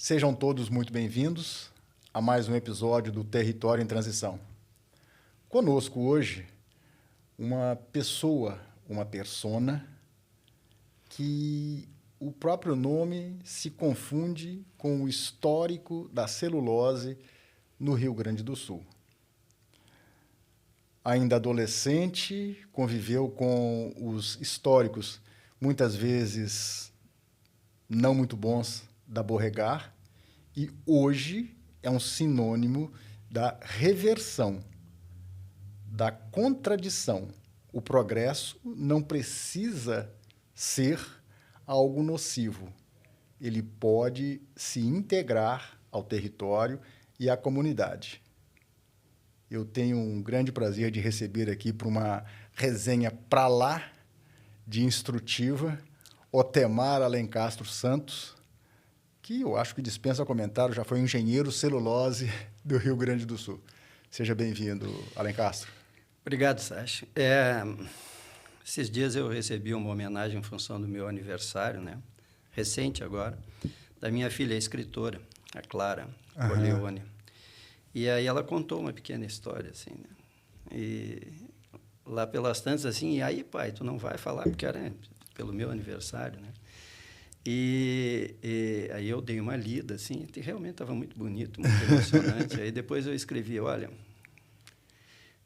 Sejam todos muito bem-vindos a mais um episódio do Território em Transição. Conosco hoje uma pessoa, uma persona, que o próprio nome se confunde com o histórico da celulose no Rio Grande do Sul. Ainda adolescente, conviveu com os históricos, muitas vezes não muito bons, da Beauregard, e hoje é um sinônimo da reversão, da contradição. O progresso não precisa ser algo nocivo. Ele pode se integrar ao território e à comunidade. Eu tenho um grande prazer de receber aqui para uma resenha para lá de instrutiva, Otemar Alencastro Santos, que eu acho que dispensa comentário, já foi engenheiro celulose do Rio Grande do Sul. Seja bem-vindo, Alencastro. Obrigado, Sacha. Esses dias eu recebi uma homenagem em função do meu aniversário, né? Recente agora, da minha filha, a escritora, a Clara Corleone. E aí ela contou uma pequena história, assim, né? E lá pelas tantas, assim, e aí, pai, tu não vai falar, porque era pelo meu aniversário, né? E aí eu dei uma lida, assim, e realmente estava muito bonito, muito emocionante. Aí depois eu escrevi, olha,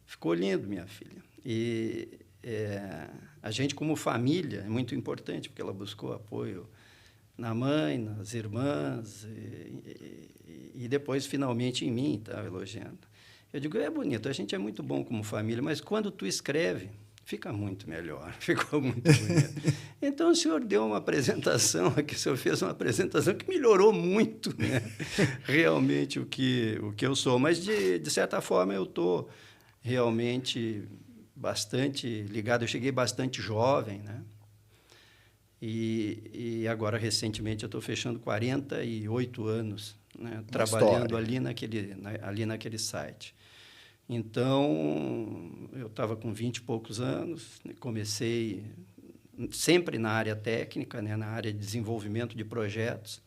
ficou lindo, minha filha. E a gente, como família, é muito importante, porque ela buscou apoio na mãe, nas irmãs, e depois, finalmente, em mim, estava elogiando. Eu digo, é bonito, a gente é muito bom como família, mas quando tu escreve, fica muito melhor, ficou muito bonito. Então, o senhor deu uma apresentação aqui, o senhor fez uma apresentação que melhorou muito, né? Realmente o que eu sou. Mas, de certa forma, eu estou realmente bastante ligado. Eu cheguei bastante jovem, né? E agora, recentemente, eu estou fechando 48 anos, né? Trabalhando ali naquele site. Então, eu estava com 20 e poucos anos, comecei sempre na área técnica, né, na área de desenvolvimento de projetos,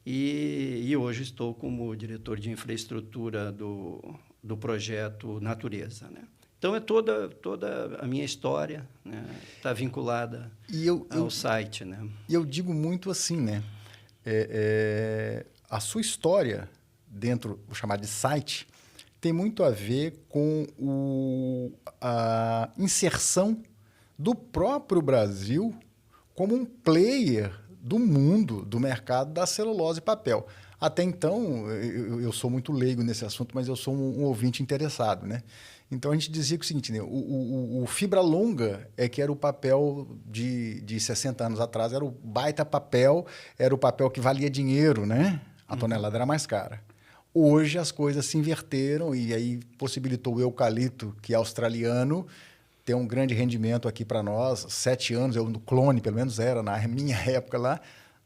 e hoje estou como diretor de infraestrutura do projeto Natureza, né? Então, é toda a minha história, né, está vinculada ao site, né? E eu digo muito assim, né? A sua história dentro, vou chamar de site, tem muito a ver com a inserção do próprio Brasil como um player do mundo, do mercado da celulose e papel. Até então, eu sou muito leigo nesse assunto, mas eu sou um ouvinte interessado, né? Então, a gente dizia que o seguinte, né? O fibra longa que era o papel de 60 anos atrás, era o baita papel, era o papel que valia dinheiro, né? A tonelada era mais cara. Hoje as coisas se inverteram e aí possibilitou o eucalipto, que é australiano, ter um grande rendimento aqui para nós. 7 anos, no clone, pelo menos era, na minha época lá,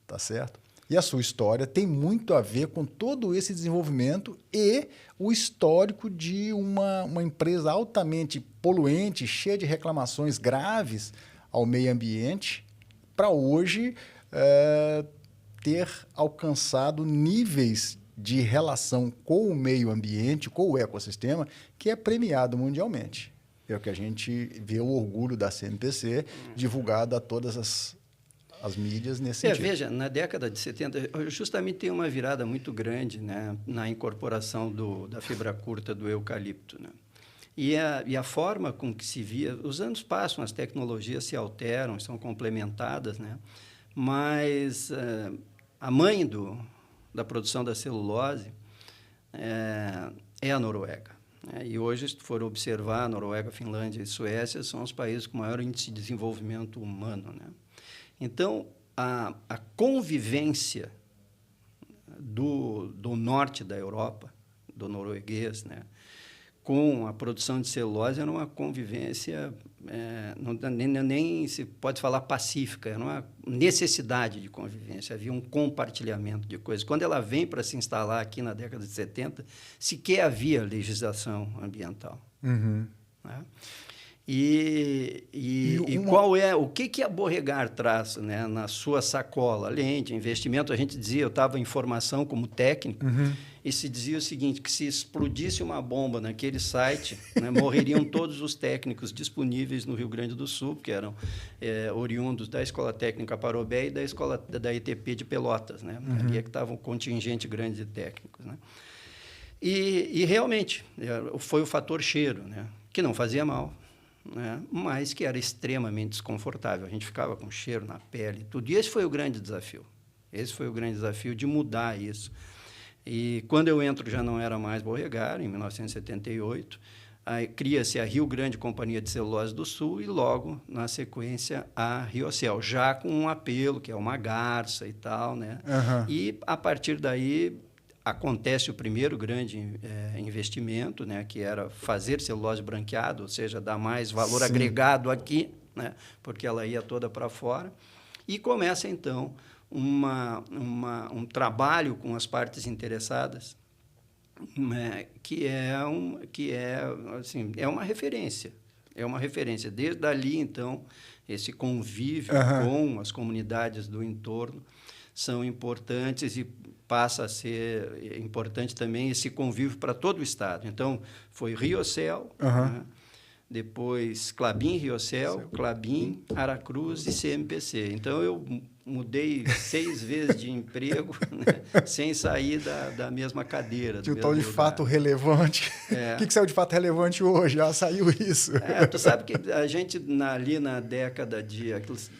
tá certo? E a sua história tem muito a ver com todo esse desenvolvimento e o histórico de uma empresa altamente poluente, cheia de reclamações graves ao meio ambiente, para hoje ter alcançado níveis de relação com o meio ambiente, com o ecossistema, que é premiado mundialmente. É o que a gente vê o orgulho da CNPC divulgado a todas as mídias nesse sentido. Veja, na década de 70, justamente tem uma virada muito grande, né, na incorporação da fibra curta do eucalipto, né? E a forma com que se via... Os anos passam, as tecnologias se alteram, são complementadas, né? Mas a mãe da produção da celulose é a Noruega. E hoje, se for observar, a Noruega, Finlândia e Suécia são os países com maior índice de desenvolvimento humano, né? Então, a convivência do norte da Europa, do norueguês, né, com a produção de celulose era uma convivência, nem se pode falar pacífica, era uma necessidade de convivência, havia um compartilhamento de coisas. Quando ela vem para se instalar aqui na década de 70, sequer havia legislação ambiental. Uhum. Né? E qual é, o que a Borregar traz, né, na sua sacola? Além de investimento, a gente dizia, eu estava em formação como técnico, e se dizia o seguinte, que se explodisse uma bomba naquele site, né, morreriam todos os técnicos disponíveis no Rio Grande do Sul, que eram oriundos da Escola Técnica Parobé e da Escola da ETP de Pelotas. Né? Ali é que estava um contingente grande de técnicos. Né? E realmente, foi o fator cheiro, né, que não fazia mal, né, mas que era extremamente desconfortável. A gente ficava com cheiro na pele, tudo. E esse foi o grande desafio. Esse foi o grande desafio de mudar isso. E quando eu entro, já não era mais Borregar, em 1978. Aí cria-se a Rio Grande Companhia de Celulose do Sul e logo, na sequência, a Riocel, já com um apelo, que é uma garça e tal. Né? E, a partir daí, acontece o primeiro grande investimento, né, que era fazer celulose branqueada, ou seja, dar mais valor agregado aqui, né, porque ela ia toda para fora. E começa, então, um trabalho com as partes interessadas, né, que é uma referência. É uma referência. Desde ali, então, esse convívio com as comunidades do entorno são importantes e passa a ser importante também esse convívio para todo o Estado. Então, foi Riocel, né? Depois Klabin, Riocel, Klabin, Aracruz e CMPC. Então, eu mudei 6 vezes de emprego, né, sem sair da mesma cadeira. Tinha o tal de fato relevante. O que saiu de fato relevante hoje? Já saiu isso. Tu sabe que a gente, ali na década de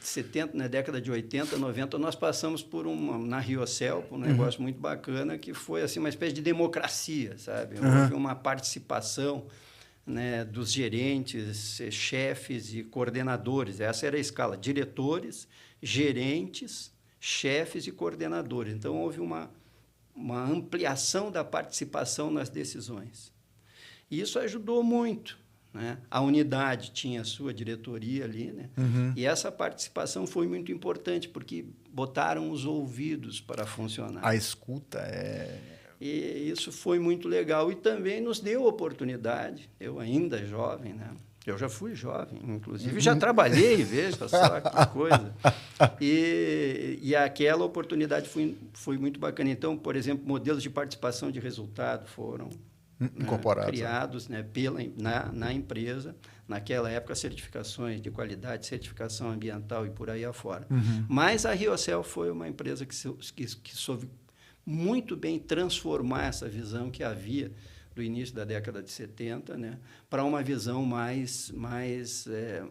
70, na década de 80, 90, nós passamos por na Riocel, por um negócio muito bacana, que foi assim, uma espécie de democracia, sabe? Houve uma participação, né, dos gerentes, chefes e coordenadores. Essa era a escala: diretores, gerentes, chefes e coordenadores. Então, houve uma ampliação da participação nas decisões. E isso ajudou muito, né? A unidade tinha a sua diretoria ali, né? E essa participação foi muito importante, porque botaram os ouvidos para funcionar. A escuta E isso foi muito legal e também nos deu oportunidade. Eu ainda jovem, né? Eu já fui jovem, inclusive, já trabalhei, veja só que coisa. E aquela oportunidade foi muito bacana. Então, por exemplo, modelos de participação de resultado foram incorporados, criados, né, na empresa. Naquela época, certificações de qualidade, certificação ambiental e por aí afora. Mas a Riocel foi uma empresa que soube muito bem transformar essa visão que havia do início da década de 70, né, para uma visão mais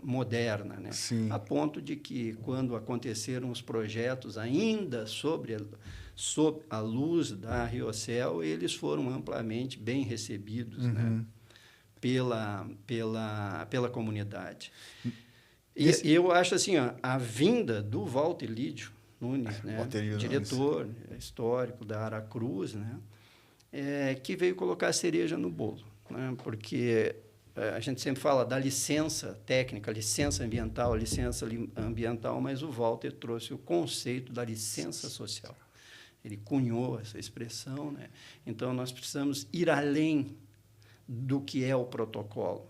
moderna, né? A ponto de que, quando aconteceram os projetos ainda sob a luz da Riocel, eles foram amplamente bem recebidos, né, pela comunidade. E eu acho assim, a vinda do Walter Lídio Nunes, né, diretor histórico da Aracruz, né, que veio colocar a cereja no bolo, né, porque a gente sempre fala da licença técnica, licença ambiental, mas o Walter trouxe o conceito da licença social. Ele cunhou essa expressão, né? Então, nós precisamos ir além do que é o protocolo,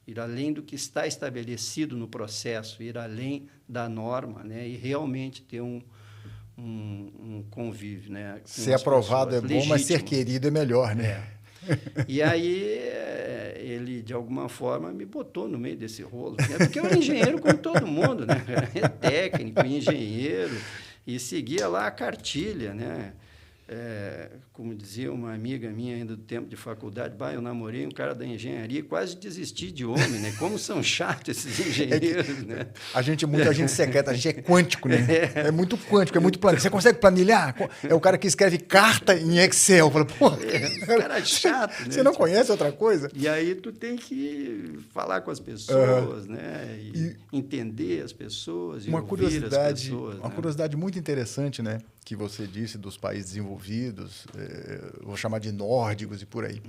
ir além do que está estabelecido no processo, ir além da norma, né, e realmente ter um convívio, né? Ser aprovado é bom, legítimo. Mas ser querido é melhor, né? E aí ele, de alguma forma, me botou no meio desse rolo, né? Porque eu era engenheiro como todo mundo, né? Técnico, engenheiro, e seguia lá a cartilha, né? Como dizia uma amiga minha ainda do tempo de faculdade, eu namorei um cara da engenharia e quase desisti de homem, né? Como são chatos esses engenheiros, né? A gente é muita gente secreta, a gente é quântico, né? É muito quântico, é muito planilha. Você consegue planilhar? É o cara que escreve carta em Excel. Fala, porra, cara chato, né? Você não conhece outra coisa? E aí tu tem que falar com as pessoas, né? E entender as pessoas e ouvir as pessoas. Uma curiosidade muito interessante, né, que você disse dos países desenvolvidos, vou chamar de nórdicos e por aí.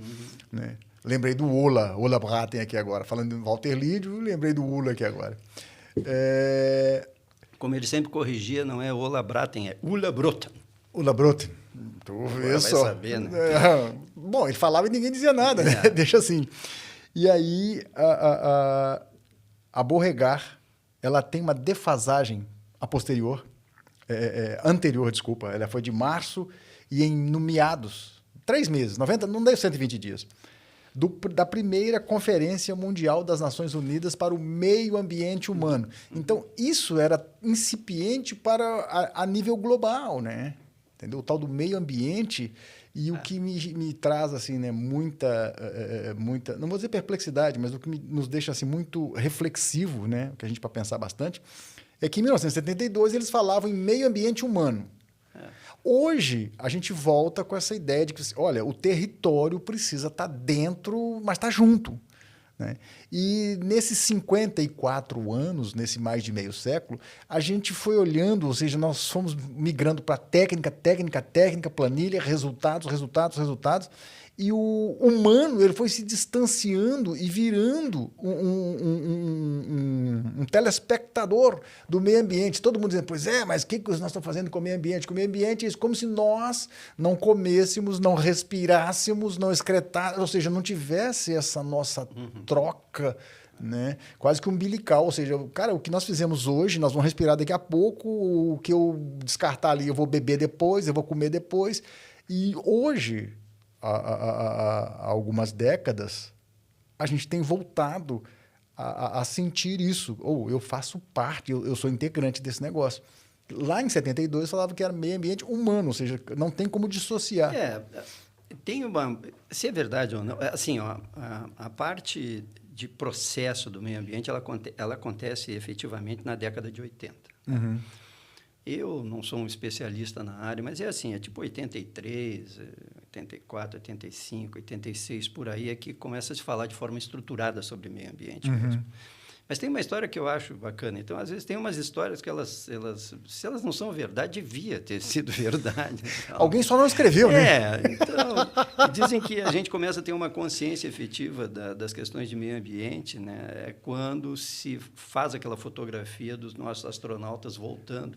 Né? Lembrei do Ola Braten aqui agora. Falando do Walter Lídio, lembrei do Ola aqui agora. Como ele sempre corrigia, não é Ola Braten, é Ula Broten. Ula Broten. Tu vê só. Vai saber, né? Bom, ele falava e ninguém dizia nada, né? Deixa assim. E aí, A Beauregard, ela tem uma defasagem anterior, desculpa. Ela foi de março e no meados, 3 meses, 90, não deu 120 dias, da primeira Conferência Mundial das Nações Unidas para o Meio Ambiente Humano. Então, isso era incipiente a nível global, né? Entendeu? O tal do meio ambiente. E o que me traz assim, né, muita, não vou dizer perplexidade, mas o que nos deixa assim, muito reflexivo, né, que a gente para pensar bastante, é que em 1972 eles falavam em meio ambiente humano. Hoje, a gente volta com essa ideia de que, olha, o território precisa estar dentro, mas estar junto. Né? E nesses 54 anos, nesse mais de meio século, a gente foi olhando, ou seja, nós fomos migrando para técnica, planilha, resultados, e o humano ele foi se distanciando e virando um telespectador do meio ambiente. Todo mundo dizendo, pois mas o que nós estamos fazendo com o meio ambiente? Com o meio ambiente é isso, como se nós não comêssemos, não respirássemos, não excretássemos, ou seja, não tivesse essa nossa troca, né? Quase que umbilical, ou seja, cara, o que nós fizemos hoje, nós vamos respirar daqui a pouco, o que eu descartar ali, eu vou beber depois, eu vou comer depois. E hoje, há algumas décadas, a gente tem voltado a sentir isso. Ou eu faço parte, eu sou integrante desse negócio. Lá em 72 falava que era meio ambiente humano, ou seja, não tem como dissociar. Tem uma... Se é verdade ou não, assim, a parte de processo do meio ambiente, ela acontece efetivamente na década de 80. Uhum. Eu não sou um especialista na área, mas é assim, é tipo 83, 84, 85, 86, por aí, é que começa a se falar de forma estruturada sobre meio ambiente mesmo. Mas tem uma história que eu acho bacana. Então, às vezes, tem umas histórias que se elas não são verdade, devia ter sido verdade. Então, alguém só não escreveu, né? Então, dizem que a gente começa a ter uma consciência efetiva das questões de meio ambiente, né? É quando se faz aquela fotografia dos nossos astronautas voltando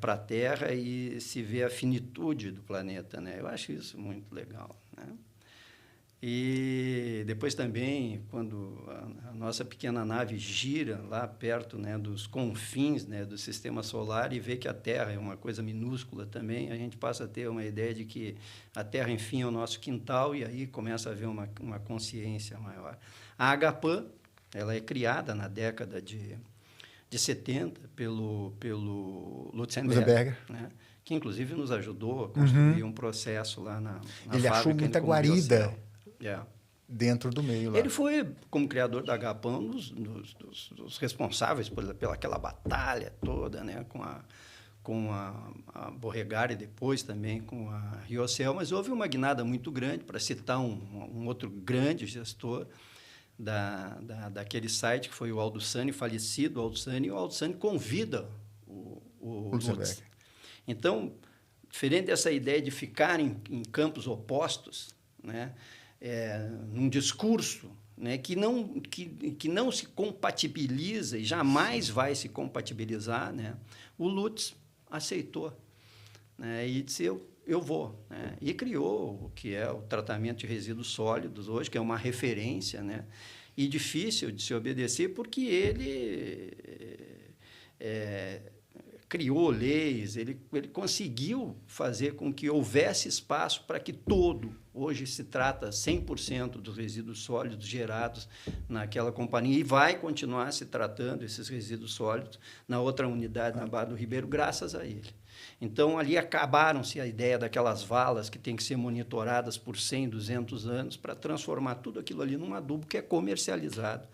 para a Terra e se vê a finitude do planeta, né? Eu acho isso muito legal, né? E depois também, quando a nossa pequena nave gira lá perto, né, dos confins, né, do sistema solar e vê que a Terra é uma coisa minúscula também, a gente passa a ter uma ideia de que a Terra, enfim, é o nosso quintal, e aí começa a haver uma consciência maior. A Agapan, ela é criada na década de 70 pelo Lutzenberger, né, que inclusive nos ajudou a construir um processo lá na ele fábrica. Achou muita guarida Yeah. dentro do meio lá. Ele foi, como criador da Agapan, dos responsáveis pela aquela batalha toda, né, com a Beauregard e depois também com a Riocel, mas houve uma guinada muito grande, para citar um outro grande gestor daquele site, que foi o Aldo Sani, falecido Aldo Sani, e o Aldo Sani convida o Lutz. Então, diferente dessa ideia de ficar em campos opostos, né, num discurso, né, que não se compatibiliza e jamais vai se compatibilizar, né, o Lutz aceitou, né, e disse, eu vou. Né, e criou o que é o tratamento de resíduos sólidos hoje, que é uma referência, né, e difícil de se obedecer, porque ele criou leis, ele conseguiu fazer com que houvesse espaço para que hoje se trata 100% dos resíduos sólidos gerados naquela companhia, e vai continuar se tratando esses resíduos sólidos na outra unidade, na Barra do Ribeiro, graças a ele. Então, ali acabaram-se a ideia daquelas valas que têm que ser monitoradas por 100, 200 anos para transformar tudo aquilo ali num adubo que é comercializado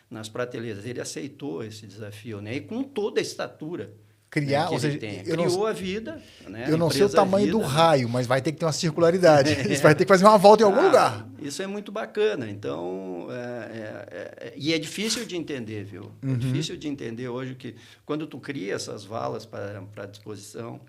nas prateleiras. Ele aceitou esse desafio, né? E com toda a estatura criar, ou seja, criou a vida. Né? Eu não sei o tamanho do raio, mas vai ter que ter uma circularidade. Você vai ter que fazer uma volta em algum lugar. Isso é muito bacana. Então, e é difícil de entender, viu? É difícil de entender hoje que, quando tu cria essas valas para disposição,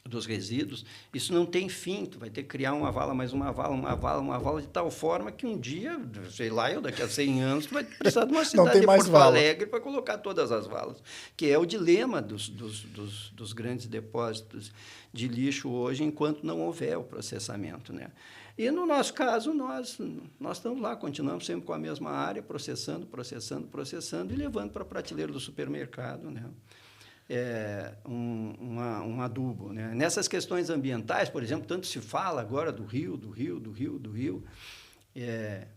dos resíduos, isso não tem fim, tu vai ter que criar uma vala, mais uma vala, de tal forma que um dia, sei lá, daqui a 100 anos, tu vai precisar de uma cidade de Porto Alegre para colocar todas as valas, que é o dilema dos grandes depósitos de lixo hoje, enquanto não houver o processamento, né? E, no nosso caso, nós estamos lá, continuamos sempre com a mesma área, processando e levando para a prateleira do supermercado, né? Um adubo, né? Nessas questões ambientais, por exemplo, tanto se fala agora do rio,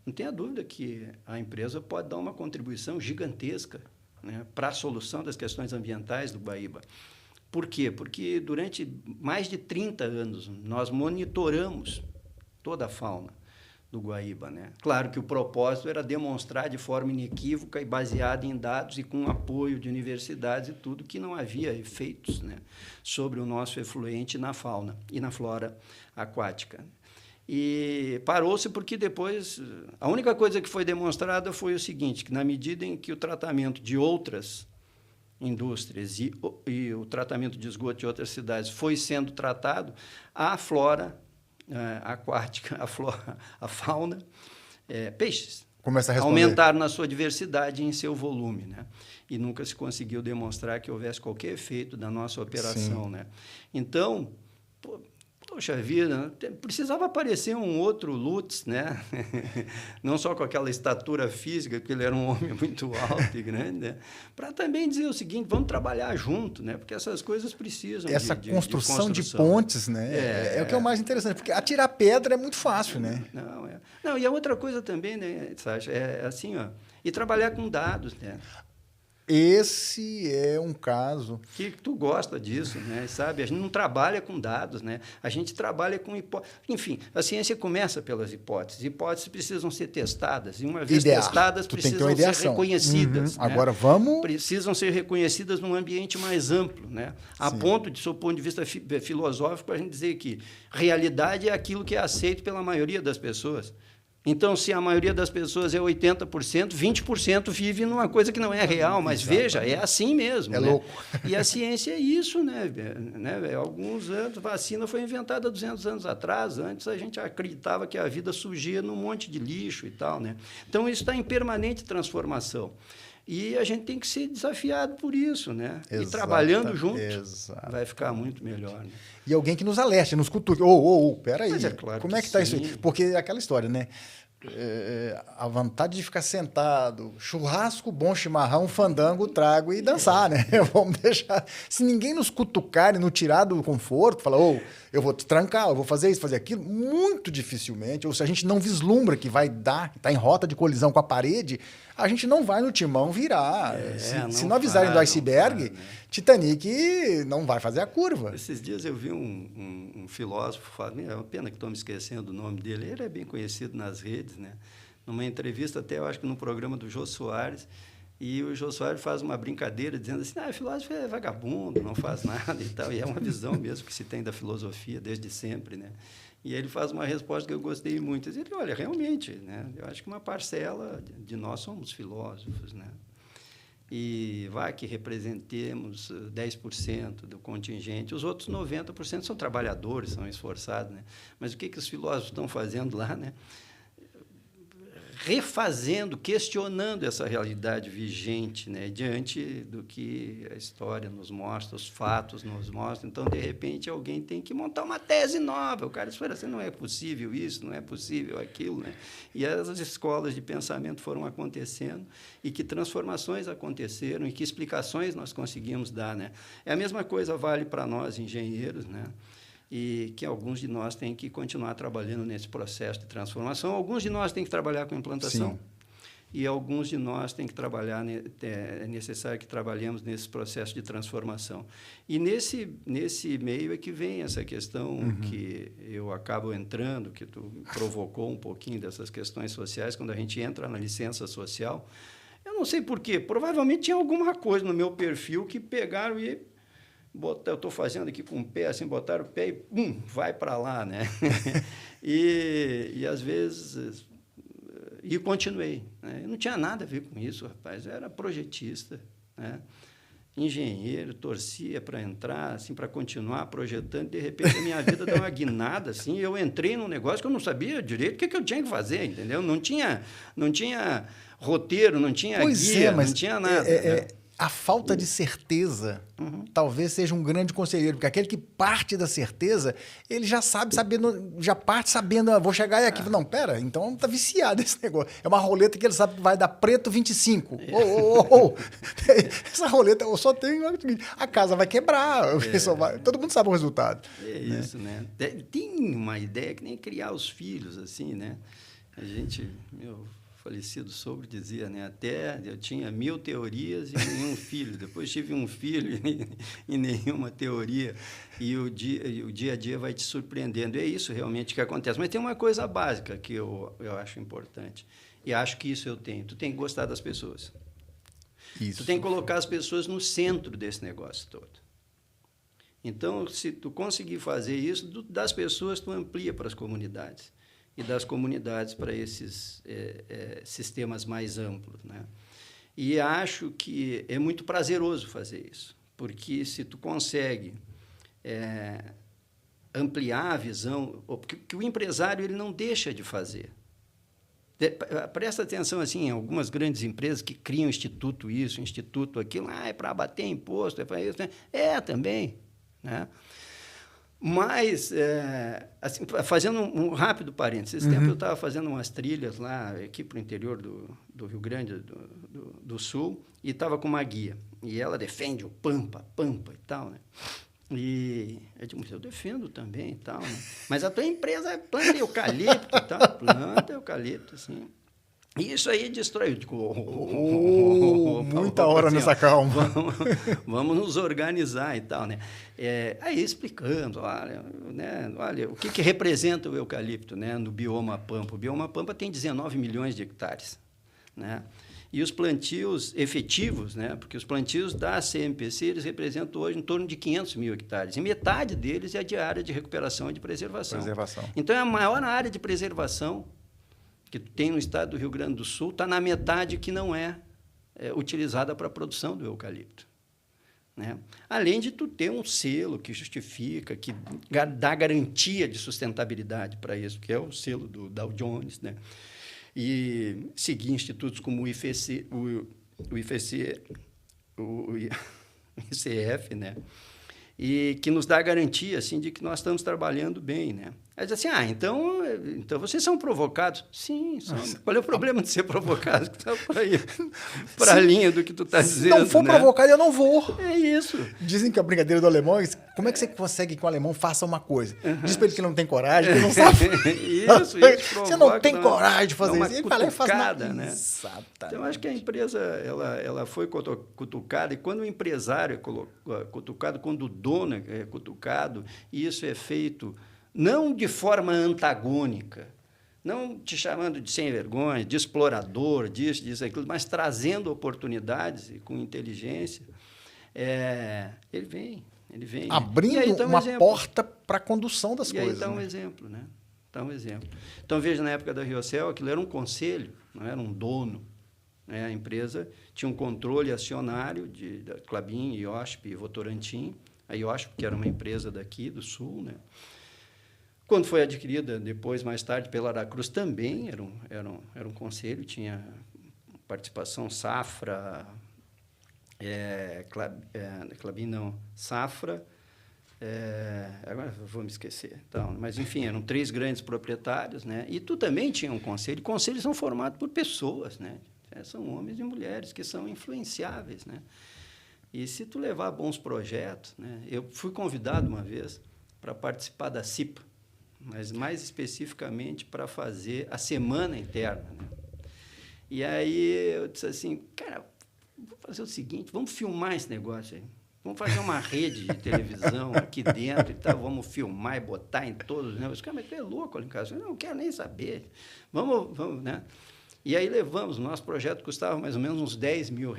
não tenha dúvida que a empresa pode dar uma contribuição gigantesca, né, para a solução das questões ambientais do Guaíba. Por quê? Porque durante mais de 30 anos nós monitoramos toda a fauna do Guaíba, né? Claro que o propósito era demonstrar de forma inequívoca e baseada em dados e com apoio de universidades e tudo, que não havia efeitos, né, sobre o nosso efluente na fauna e na flora aquática. E parou-se porque depois a única coisa que foi demonstrada foi o seguinte, que na medida em que o tratamento de outras indústrias e o tratamento de esgoto de outras cidades foi sendo tratado, a flora aquática, a fauna, peixes, começa a responder. Aumentaram na sua diversidade e em seu volume, né? E nunca se conseguiu demonstrar que houvesse qualquer efeito da nossa operação, né? Então, poxa vida, precisava aparecer um outro Lutz, né? Não só com aquela estatura física, porque ele era um homem muito alto e grande, né? Para também dizer o seguinte, vamos trabalhar junto, né? Porque essas coisas precisam essa construção de pontes, né? É o que é o mais interessante, porque atirar pedra é muito fácil, né? Não, e a outra coisa também, né, Sacha, é assim, ó, e trabalhar com dados, né? Esse é um caso... Que tu gosta disso, né? Sabe? A gente não trabalha com dados, né? A gente trabalha com hipóteses. Enfim, a ciência começa pelas hipóteses. Hipóteses precisam ser testadas. E, uma vez testadas, precisam ser reconhecidas. Né? Agora, vamos... Precisam ser reconhecidas num ambiente mais amplo, né? A ponto, de seu ponto de vista filosófico, a gente dizer que realidade é aquilo que é aceito pela maioria das pessoas. Então, se a maioria das pessoas é 80%, 20% vive numa coisa que não é real, mas veja, é assim mesmo. É, né? Louco. E a ciência é isso, né? Alguns anos, a vacina foi inventada 200 anos atrás, antes a gente acreditava que a vida surgia num monte de lixo e tal, né? Então, isso está em permanente transformação. E a gente tem que ser desafiado por isso, né? E trabalhando junto, vai ficar muito melhor, né? E alguém que nos alerte, nos cutuque. Peraí, claro, como é que está isso aí? Porque é aquela história, né? A vontade de ficar sentado, churrasco, bom chimarrão, fandango, trago e dançar, né? Vamos deixar... Se ninguém nos cutucar e nos tirar do conforto, falar, eu vou te trancar, eu vou fazer isso, fazer aquilo, muito dificilmente, ou se a gente não vislumbra que vai dar, está em rota de colisão com a parede, a gente não vai no timão virar. Se não avisarem do iceberg, né? Titanic não vai fazer a curva. Esses dias eu vi um filósofo, é uma pena que estou me esquecendo do nome dele, ele é bem conhecido nas redes, né? Numa entrevista, até eu acho que no programa do Jô Soares, e o Jô Soares faz uma brincadeira dizendo assim, o filósofo é vagabundo, não faz nada e tal, e é uma visão mesmo que se tem da filosofia desde sempre, né? E ele faz uma resposta que eu gostei muito. Ele diz, olha, realmente, né, eu acho que uma parcela de nós somos filósofos, né? E vai que representemos 10% do contingente, os outros 90% são trabalhadores, são esforçados, né? Mas o que os filósofos estão fazendo lá, né? Refazendo, questionando essa realidade vigente, né, diante do que a história nos mostra, os fatos nos mostram. Então, de repente, alguém tem que montar uma tese nova. O cara espera assim, não é possível isso, não é possível aquilo, né? E as escolas de pensamento foram acontecendo e que transformações aconteceram e que explicações nós conseguimos dar, né? É a mesma coisa vale para nós, engenheiros, né? E que alguns de nós têm que continuar trabalhando nesse processo de transformação. Alguns de nós têm que trabalhar com implantação. Sim. E alguns de nós têm que trabalhar, é necessário que trabalhemos nesse processo de transformação. E nesse meio é que vem essa questão que eu acabo entrando, que tu provocou um pouquinho dessas questões sociais, quando a gente entra na licença social. Eu não sei por quê, provavelmente tinha alguma coisa no meu perfil que pegaram e... eu estou fazendo aqui com o pé, assim, botaram o pé e vai para lá, né? e às vezes... E continuei. Né? Eu não tinha nada a ver com isso, rapaz. Eu era projetista, né? engenheiro, torcia para entrar, assim, para continuar projetando, de repente a minha vida deu uma guinada, assim, eu entrei num negócio que eu não sabia direito o que eu tinha que fazer, entendeu? Não tinha roteiro, não tinha guia, mas não tinha nada. Né? A falta de certeza talvez seja um grande conselheiro, porque aquele que parte da certeza, ele já já parte sabendo, vou chegar aqui. Não, pera, então tá viciado esse negócio. É uma roleta que ele sabe que vai dar preto 25. Essa roleta eu só tenho, a casa vai quebrar, todo mundo sabe o resultado. Isso, né? Tem uma ideia que nem criar os filhos, assim, né? A gente, meu falecido sogro dizia, né? Até eu tinha 1000 teorias e nenhum filho. Depois tive um filho e nenhuma teoria. E o dia a dia vai te surpreendendo. É isso realmente que acontece. Mas tem uma coisa básica que eu acho importante. E acho que isso eu tenho. Tu tem que gostar das pessoas. Isso. Tu tem que colocar as pessoas no centro desse negócio todo. Então, se tu conseguir fazer isso, das pessoas tu amplia para as comunidades. E das comunidades para esses sistemas mais amplos, né? E acho que é muito prazeroso fazer isso, porque se tu consegue ampliar a visão, porque o empresário ele não deixa de fazer. Presta atenção assim, em algumas grandes empresas que criam instituto isso, instituto aquilo, é para abater imposto, é para isso, né? Também, né? Mas, assim, fazendo um rápido parênteses, esse tempo eu estava fazendo umas trilhas lá, aqui para o interior do Rio Grande do Sul, e estava com uma guia. E ela defende o Pampa e tal, né? E eu digo, eu defendo também e tal, né? Mas a tua empresa planta eucalipto e tal, planta eucalipto, assim. E isso aí destrói. Muita hora assim, nessa calma. Vamos nos organizar e tal, né? Aí explicamos, olha, o que representa o eucalipto, né, no bioma Pampa. O bioma Pampa tem 19 milhões de hectares, né? E os plantios efetivos, né, porque os plantios da CMPC, eles representam hoje em torno de 500 mil hectares. E metade deles é de área de recuperação e de preservação. Então, é a maior área de preservação que tem no estado do Rio Grande do Sul, está na metade que não é utilizada para a produção do eucalipto. Né? Além de tu ter um selo que justifica, que dá garantia de sustentabilidade para isso, que é o selo do Dow Jones, né? E seguir institutos como o IFC, o ICF, né? E que nos dá a garantia assim, de que nós estamos trabalhando bem, né? Aí diz assim, então vocês são provocados? Sim, são. Qual é o problema de ser provocado? Para a linha do que tu está dizendo. Se não for provocado, eu não vou. É isso. Dizem que a brincadeira do alemão é como é que você consegue que o alemão faça uma coisa? Diz para ele que não tem coragem, que ele não sabe. Isso Você não tem coragem de fazer isso. Ele fala e faz nada, né? Exatamente. Então, eu acho que a empresa ela foi cutucada, e quando o empresário é cutucado, quando o dono é cutucado, e isso é feito não de forma antagônica, não te chamando de sem vergonha, de explorador, disso, aquilo, mas trazendo oportunidades e com inteligência, ele vem. Abrindo uma porta para a condução das coisas. E aí está um exemplo, né? Então, veja, na época da Riocel, aquilo era um conselho, não era um dono. Né? A empresa tinha um controle acionário da Klabin, IOSP e Votorantim. A IOSP, que era uma empresa daqui do Sul, né? Quando foi adquirida depois, mais tarde, pela Aracruz, também era um conselho, tinha participação Safra, Klabin não, Safra, agora vou me esquecer. Então, mas, enfim, eram 3 grandes proprietários, né? E tu também tinha um conselho. Conselhos são formados por pessoas, né? São homens e mulheres que são influenciáveis, né? E se tu levar bons projetos, né? Eu fui convidado uma vez para participar da CIPA, mas mais especificamente para fazer a semana interna, né? E aí eu disse assim, cara, vamos fazer o seguinte, vamos filmar esse negócio aí. Vamos fazer uma rede de televisão aqui dentro e tal, vamos filmar e botar em todos os negócios. Cara, mas tu é louco ali em casa? Eu não quero nem saber. Vamos, né? E aí levamos, o nosso projeto custava mais ou menos uns R$10 mil.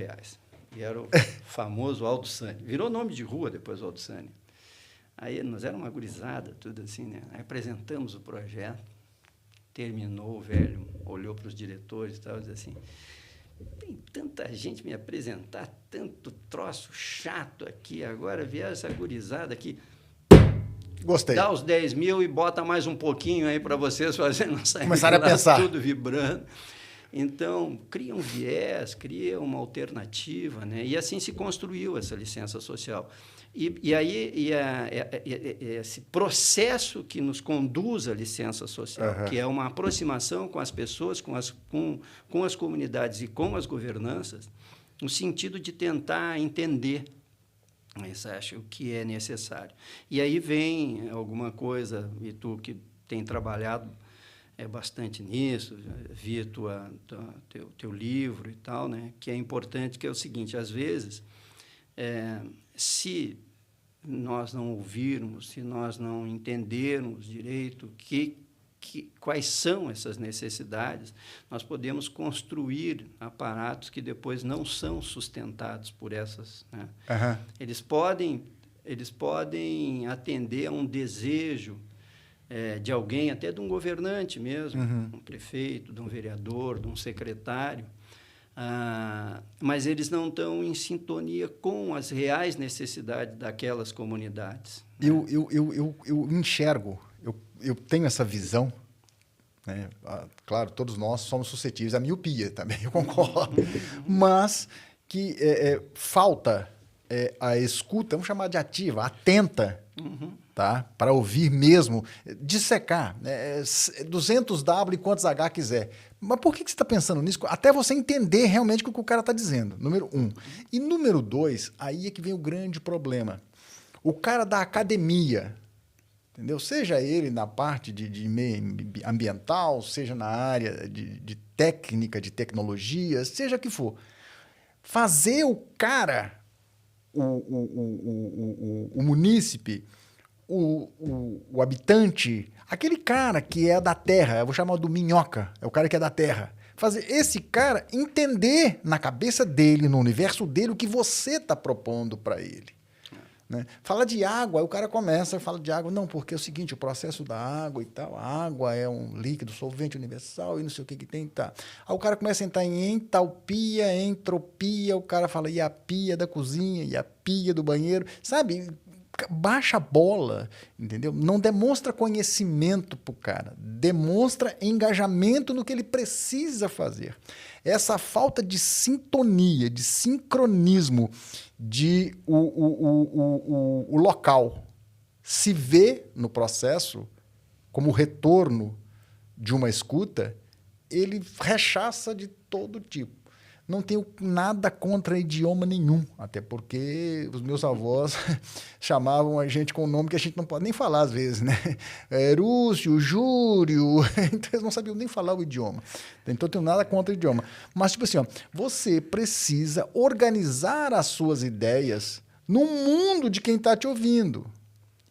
E era o famoso Aldo Sani. Virou nome de rua depois o Aldo Sani. Aí nós éramos uma gurizada, tudo assim, né? Aí apresentamos o projeto, terminou, o velho olhou para os diretores e tal, e disse assim, tem tanta gente me apresentar, tanto troço chato aqui, agora vieram essa gurizada aqui. Gostei. Dá os 10 mil e bota mais um pouquinho aí para vocês fazendo essa começaram a pensar. Tudo vibrando. Então, cria um viés, cria uma alternativa, né? E assim se construiu essa licença social. E aí, esse processo que nos conduz à licença social, que é uma aproximação com as pessoas, com as comunidades e com as governanças, no sentido de tentar entender, isso acho, o que é necessário. E aí vem alguma coisa, e tu que tem trabalhado bastante nisso, vi teu livro e tal, né? Que é importante, que é o seguinte, às vezes, se nós não ouvirmos, se nós não entendermos direito quais são essas necessidades, nós podemos construir aparatos que depois não são sustentados por essas, né? Eles podem atender a um desejo de alguém, até de um governante mesmo, um prefeito, de um vereador, de um secretário, mas eles não estão em sintonia com as reais necessidades daquelas comunidades. Né? Eu enxergo, eu tenho essa visão, né? Claro, todos nós somos suscetíveis à miopia também, eu concordo, mas que falta a escuta, vamos chamar de ativa, atenta, tá? Para ouvir mesmo, dissecar, 200W e quantos H quiser. Mas por que você está pensando nisso? Até você entender realmente o que o cara está dizendo, número 1. E número 2, aí é que vem o grande problema. O cara da academia, entendeu? Seja ele na parte de meio ambiental, seja na área de técnica, de tecnologia, seja o que for. Fazer o cara, o munícipe, o habitante, aquele cara que é da terra, eu vou chamar do minhoca, é o cara que é da terra. Fazer esse cara entender na cabeça dele, no universo dele, o que você está propondo para ele. Né? Fala de água, aí o cara começa a falar de água. Não, porque é o seguinte, o processo da água e tal, a água é um líquido solvente universal e não sei o que tem, tá. Aí o cara começa a entrar em entalpia, entropia, o cara fala, e a pia da cozinha, e a pia do banheiro, sabe? Baixa a bola, entendeu? Não demonstra conhecimento pro cara, demonstra engajamento no que ele precisa fazer. Essa falta de sintonia, de sincronismo, de o local se vê no processo como retorno de uma escuta, ele rechaça de todo tipo. Não tenho nada contra idioma nenhum, até porque os meus avós chamavam a gente com um nome que a gente não pode nem falar às vezes, né? Rússio, Júrio, então eles não sabiam nem falar o idioma. Então, eu tenho nada contra o idioma. Mas, tipo assim, você precisa organizar as suas ideias no mundo de quem está te ouvindo.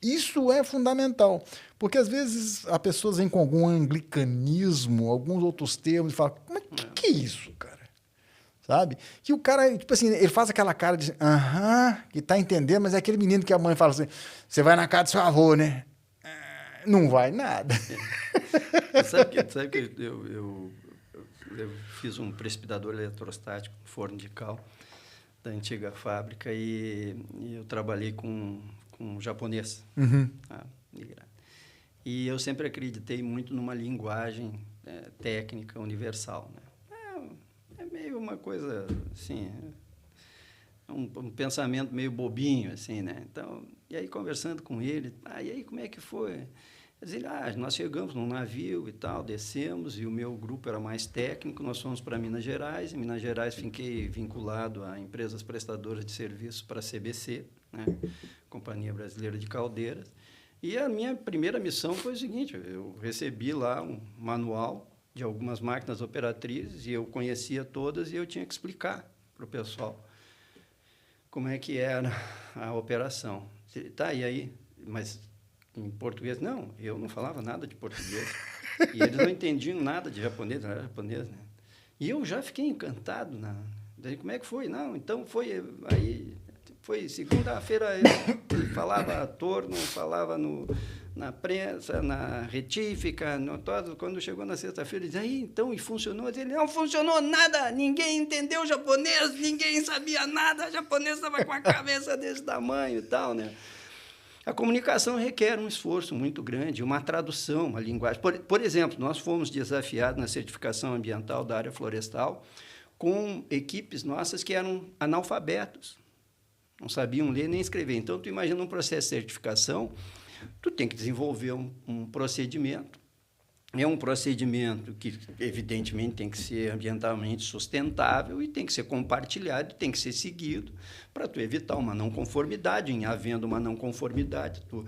Isso é fundamental, porque às vezes as pessoas vêm com algum anglicanismo, alguns outros termos, e falam, mas o que é isso, cara? Sabe? Que o cara, tipo assim, ele faz aquela cara de que tá entendendo, mas é aquele menino que a mãe fala assim, você vai na casa do seu avô, né? Não vai nada. Sabe que eu fiz um precipitador eletrostático, forno de cal, da antiga fábrica, e eu trabalhei com um japonês. E eu sempre acreditei muito numa linguagem técnica universal, né? É meio uma coisa, assim, um pensamento meio bobinho, assim, né? Então, e aí, conversando com ele, e aí, como é que foi? Ele, nós chegamos num navio e tal, descemos, e o meu grupo era mais técnico, nós fomos para Minas Gerais. Em Minas Gerais, fiquei vinculado a empresas prestadoras de serviços para a CBC, né? Companhia Brasileira de Caldeiras. E a minha primeira missão foi o seguinte, eu recebi lá um manual de algumas máquinas operatrizes, e eu conhecia todas, e eu tinha que explicar para o pessoal como é que era a operação. Tá, e aí? Mas em português? Não, eu não falava nada de português. E eles não entendiam nada de japonês, não era japonês, né? E eu já fiquei encantado. Daí, como é que foi? Não, então foi... Aí Foi segunda-feira, ele falava torno, falava na prensa, na retífica, quando chegou na sexta-feira, ele dizia, então, e funcionou? Ele, não funcionou nada, ninguém entendeu japonês, ninguém sabia nada, o japonês estava com a cabeça desse tamanho e tal, né? A comunicação requer um esforço muito grande, uma tradução, uma linguagem. Por exemplo, nós fomos desafiados na certificação ambiental da área florestal com equipes nossas que eram analfabetos, não sabiam ler nem escrever. Então, tu imagina um processo de certificação, tu tem que desenvolver um procedimento. É um procedimento que, evidentemente, tem que ser ambientalmente sustentável e tem que ser compartilhado, tem que ser seguido para tu evitar uma não conformidade. Em havendo uma não conformidade, tu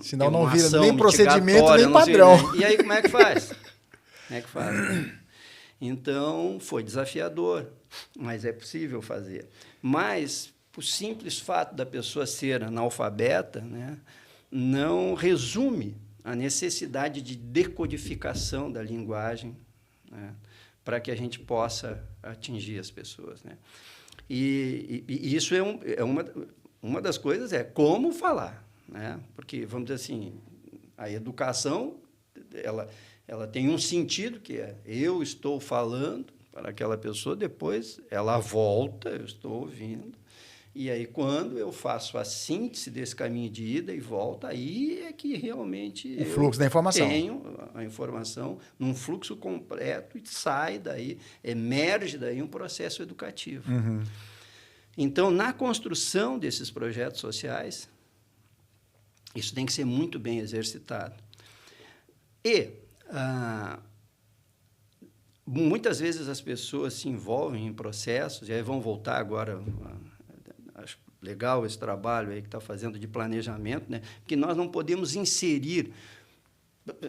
senão não vira nem procedimento nem padrão. Sei, né? E aí como é que faz? Como é que faz? Então, foi desafiador, mas é possível fazer. Mas o simples fato da pessoa ser analfabeta, né, não resume a necessidade de decodificação da linguagem, né, para que a gente possa atingir as pessoas, né? E isso uma das coisas é como falar, né? Porque, vamos dizer assim, a educação ela tem um sentido que é eu estou falando para aquela pessoa, depois ela volta, eu estou ouvindo. E aí, quando eu faço a síntese desse caminho de ida e volta, aí é que realmente o fluxo da informação. Tenho a informação num fluxo completo e sai daí, emerge daí um processo educativo. Uhum. Então, na construção desses projetos sociais, isso tem que ser muito bem exercitado. E muitas vezes as pessoas se envolvem em processos, e aí vão voltar agora... Acho legal esse trabalho aí que está fazendo de planejamento, né? Que nós não podemos inserir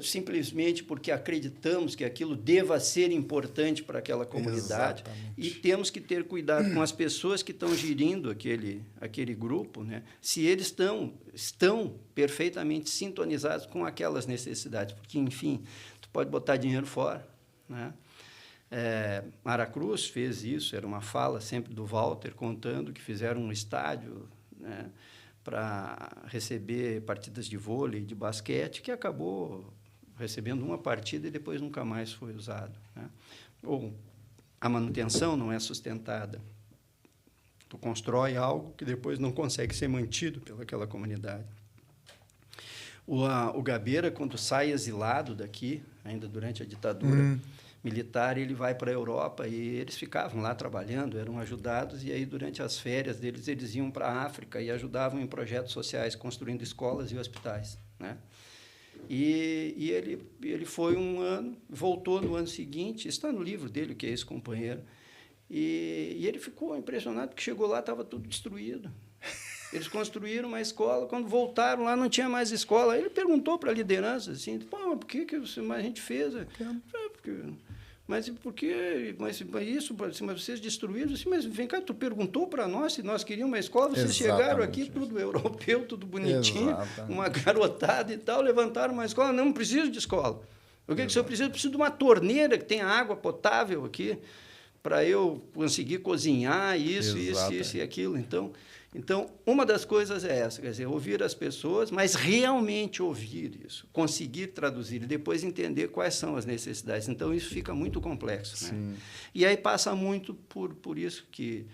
simplesmente porque acreditamos que aquilo deva ser importante para aquela comunidade. Exatamente. E temos que ter cuidado com as pessoas que estão gerindo aquele grupo, né? Se eles estão perfeitamente sintonizados com aquelas necessidades, porque, enfim, tu pode botar dinheiro fora, né? Aracruz fez isso, era uma fala sempre do Walter, contando que fizeram um estádio, né, para receber partidas de vôlei, de basquete, que acabou recebendo uma partida e depois nunca mais foi usado, né? Ou a manutenção não é sustentada. Tu constrói algo que depois não consegue ser mantido pelaquela comunidade. O Gabeira, quando sai exilado daqui, ainda durante a ditadura militar, ele vai para a Europa e eles ficavam lá trabalhando, eram ajudados, e aí, durante as férias deles, eles iam para a África e ajudavam em projetos sociais, construindo escolas e hospitais, né? E ele foi um ano, voltou no ano seguinte, está no livro dele, que é esse companheiro, e ele ficou impressionado, porque chegou lá, estava tudo destruído. Eles construíram uma escola, quando voltaram lá não tinha mais escola. Ele perguntou para a liderança assim, por que a gente fez? Mas por que? Mas isso, mas vocês destruíram? Assim, mas vem cá, tu perguntou para nós se nós queríamos uma escola, vocês chegaram aqui, tudo europeu, tudo bonitinho, uma garotada e tal, levantaram uma escola, não preciso de escola. O que eu preciso? Eu preciso de uma torneira que tenha água potável aqui, para eu conseguir cozinhar isso e aquilo. Então, uma das coisas é essa, quer dizer, ouvir as pessoas, mas realmente ouvir isso, conseguir traduzir e depois entender quais são as necessidades. Então, isso fica muito complexo, né? E aí passa muito por isso que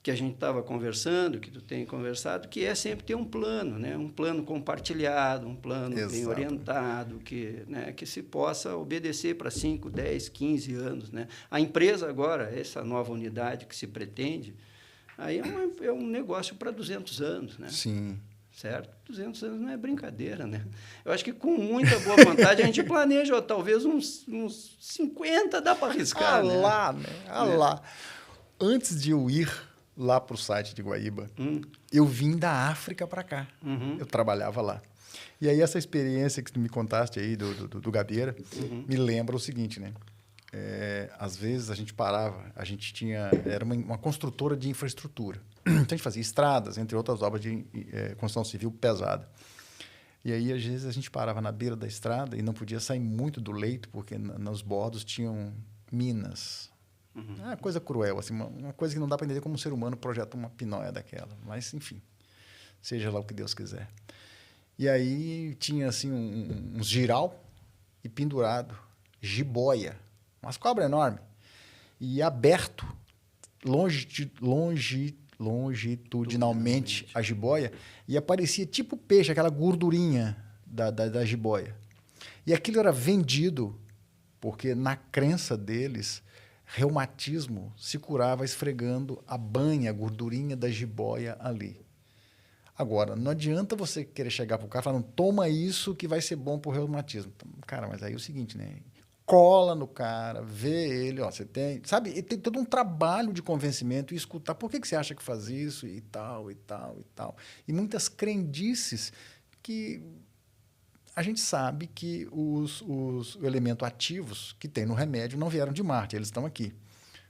a gente estava conversando, que tu tem conversado, que é sempre ter um plano, né? Um plano compartilhado, um plano bem orientado, que se possa obedecer para 5, 10, 15 anos, né? A empresa agora, essa nova unidade que se pretende, aí é um negócio para 200 anos, né? Sim. Certo? 200 anos não é brincadeira, né? Eu acho que com muita boa vontade a gente planeja, talvez uns 50 dá para arriscar, né? Lá. Antes de eu ir lá para o site de Guaíba, eu vim da África para cá. Eu trabalhava lá. E aí essa experiência que tu me contaste aí do Gabeira me lembra o seguinte, né? Às vezes a gente parava, era uma construtora de infraestrutura. Então a gente fazia estradas, entre outras obras de construção civil pesada. E aí, às vezes, a gente parava na beira da estrada e não podia sair muito do leito, porque nos bordos tinham minas É uma coisa cruel, assim, uma coisa que não dá para entender como um ser humano projeta uma pinóia daquela. Mas, enfim, seja lá o que Deus quiser. E aí tinha, assim, uns giral e pendurado, jiboia, umas cobras enormes, e aberto longitudinalmente a jiboia, e aparecia tipo peixe, aquela gordurinha da jiboia. E aquilo era vendido porque, na crença deles, reumatismo se curava esfregando a banha, a gordurinha da jiboia ali. Agora, não adianta você querer chegar para o cara falando, toma isso que vai ser bom para o reumatismo. Cara, mas aí é o seguinte, né? Cola no cara, vê ele, ó, você tem... Sabe, e tem todo um trabalho de convencimento e escutar por que você acha que faz isso e tal, e tal, e tal. E muitas crendices que a gente sabe que os elementos ativos que tem no remédio não vieram de Marte, eles estão aqui.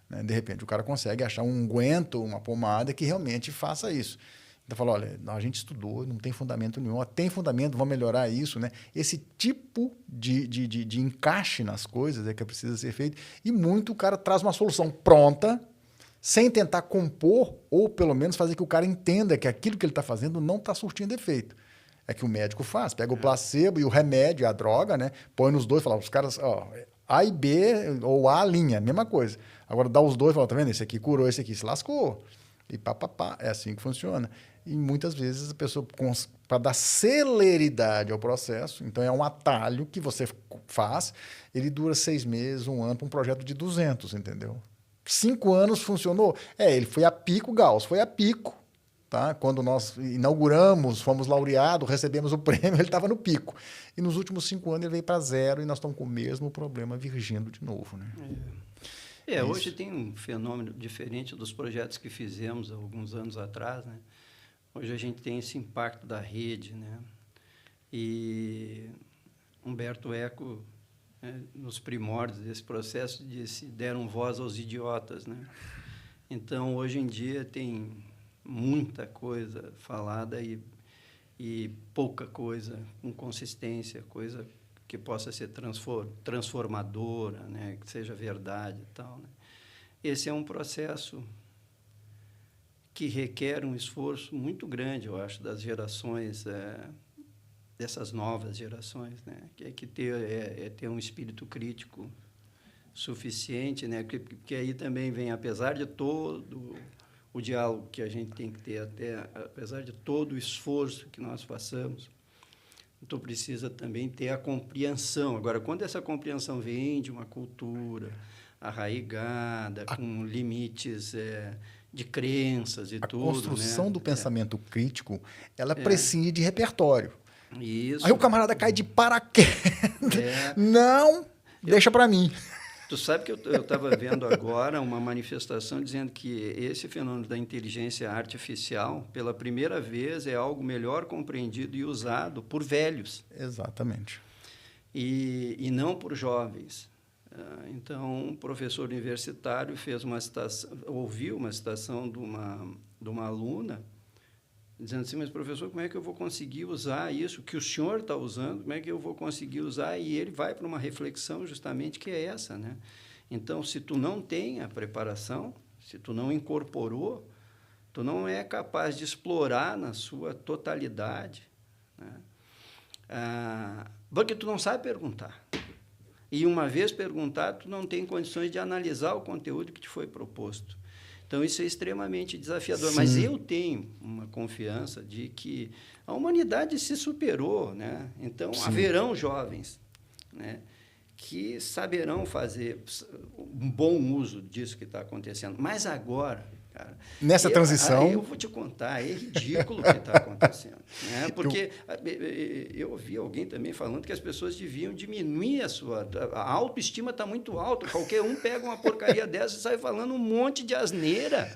Né? De repente, o cara consegue achar um unguento, uma pomada que realmente faça isso. Então, falou, olha, a gente estudou, não tem fundamento nenhum. Tem fundamento, vamos melhorar isso. Né? Esse tipo de encaixe nas coisas é que precisa ser feito. E muito o cara traz uma solução pronta, sem tentar compor, ou pelo menos fazer que o cara entenda que aquilo que ele está fazendo não está surtindo efeito. É que o médico faz, pega o placebo e o remédio, a droga, né? Põe nos dois, fala, os caras, ó, A e B, ou A linha, mesma coisa. Agora dá os dois, fala, tá vendo? Esse aqui curou, esse aqui se lascou. E pá, é assim que funciona. E muitas vezes a pessoa, para dar celeridade ao processo, então é um atalho que você faz, ele dura 6 meses, 1 ano, para um projeto de 200, entendeu? 5 anos funcionou? Ele foi a pico, Gauss, foi a pico. Tá? Quando nós inauguramos, fomos laureados, recebemos o prêmio, ele estava no pico. E nos últimos 5 anos ele veio para 0 e nós estamos com o mesmo problema virgindo de novo. Né? Hoje tem um fenômeno diferente dos projetos que fizemos há alguns anos atrás. Né? Hoje a gente tem esse impacto da rede. Né? E Humberto Eco, né, nos primórdios desse processo, disse, deram voz aos idiotas. Né? Então, hoje em dia, tem muita coisa falada e pouca coisa com consistência, coisa que possa ser transformadora, né? Que seja verdade e tal. Né? Esse é um processo que requer um esforço muito grande, eu acho, das gerações, dessas novas gerações, né? Que ter um espírito crítico suficiente, né? Que aí também vem, apesar de todo o diálogo que a gente tem que ter, apesar de todo o esforço que nós façamos, então precisa também ter a compreensão. Agora, quando essa compreensão vem de uma cultura arraigada, com limites de crenças e tudo... A construção, né, do pensamento crítico, ela prescinde de repertório. Isso. Aí o camarada cai de paraquedas. Não, deixa para mim. Tu sabe que eu estava vendo agora uma manifestação dizendo que esse fenômeno da inteligência artificial, pela primeira vez, é algo melhor compreendido e usado por velhos. Exatamente. E não por jovens. Então, um professor universitário ouviu uma citação de uma aluna, dizendo assim, mas professor, como é que eu vou conseguir usar isso que o senhor está usando? Como é que eu vou conseguir usar? E ele vai para uma reflexão justamente que é essa, né? Então, se tu não tem a preparação, se tu não incorporou, tu não é capaz de explorar na sua totalidade, né? Porque tu não sabe perguntar. E uma vez perguntado, tu não tem condições de analisar o conteúdo que te foi proposto. Então, isso é extremamente desafiador. Sim. Mas eu tenho uma confiança de que a humanidade se superou, né? Então, sim, haverão jovens, né, que saberão fazer um bom uso disso que está acontecendo. Mas agora, cara... Nessa transição... Eu vou te contar, é ridículo o que está acontecendo. Né? Porque eu ouvi alguém também falando que as pessoas deviam diminuir a autoestima está muito alta. Qualquer um pega uma porcaria dessa e sai falando um monte de asneira.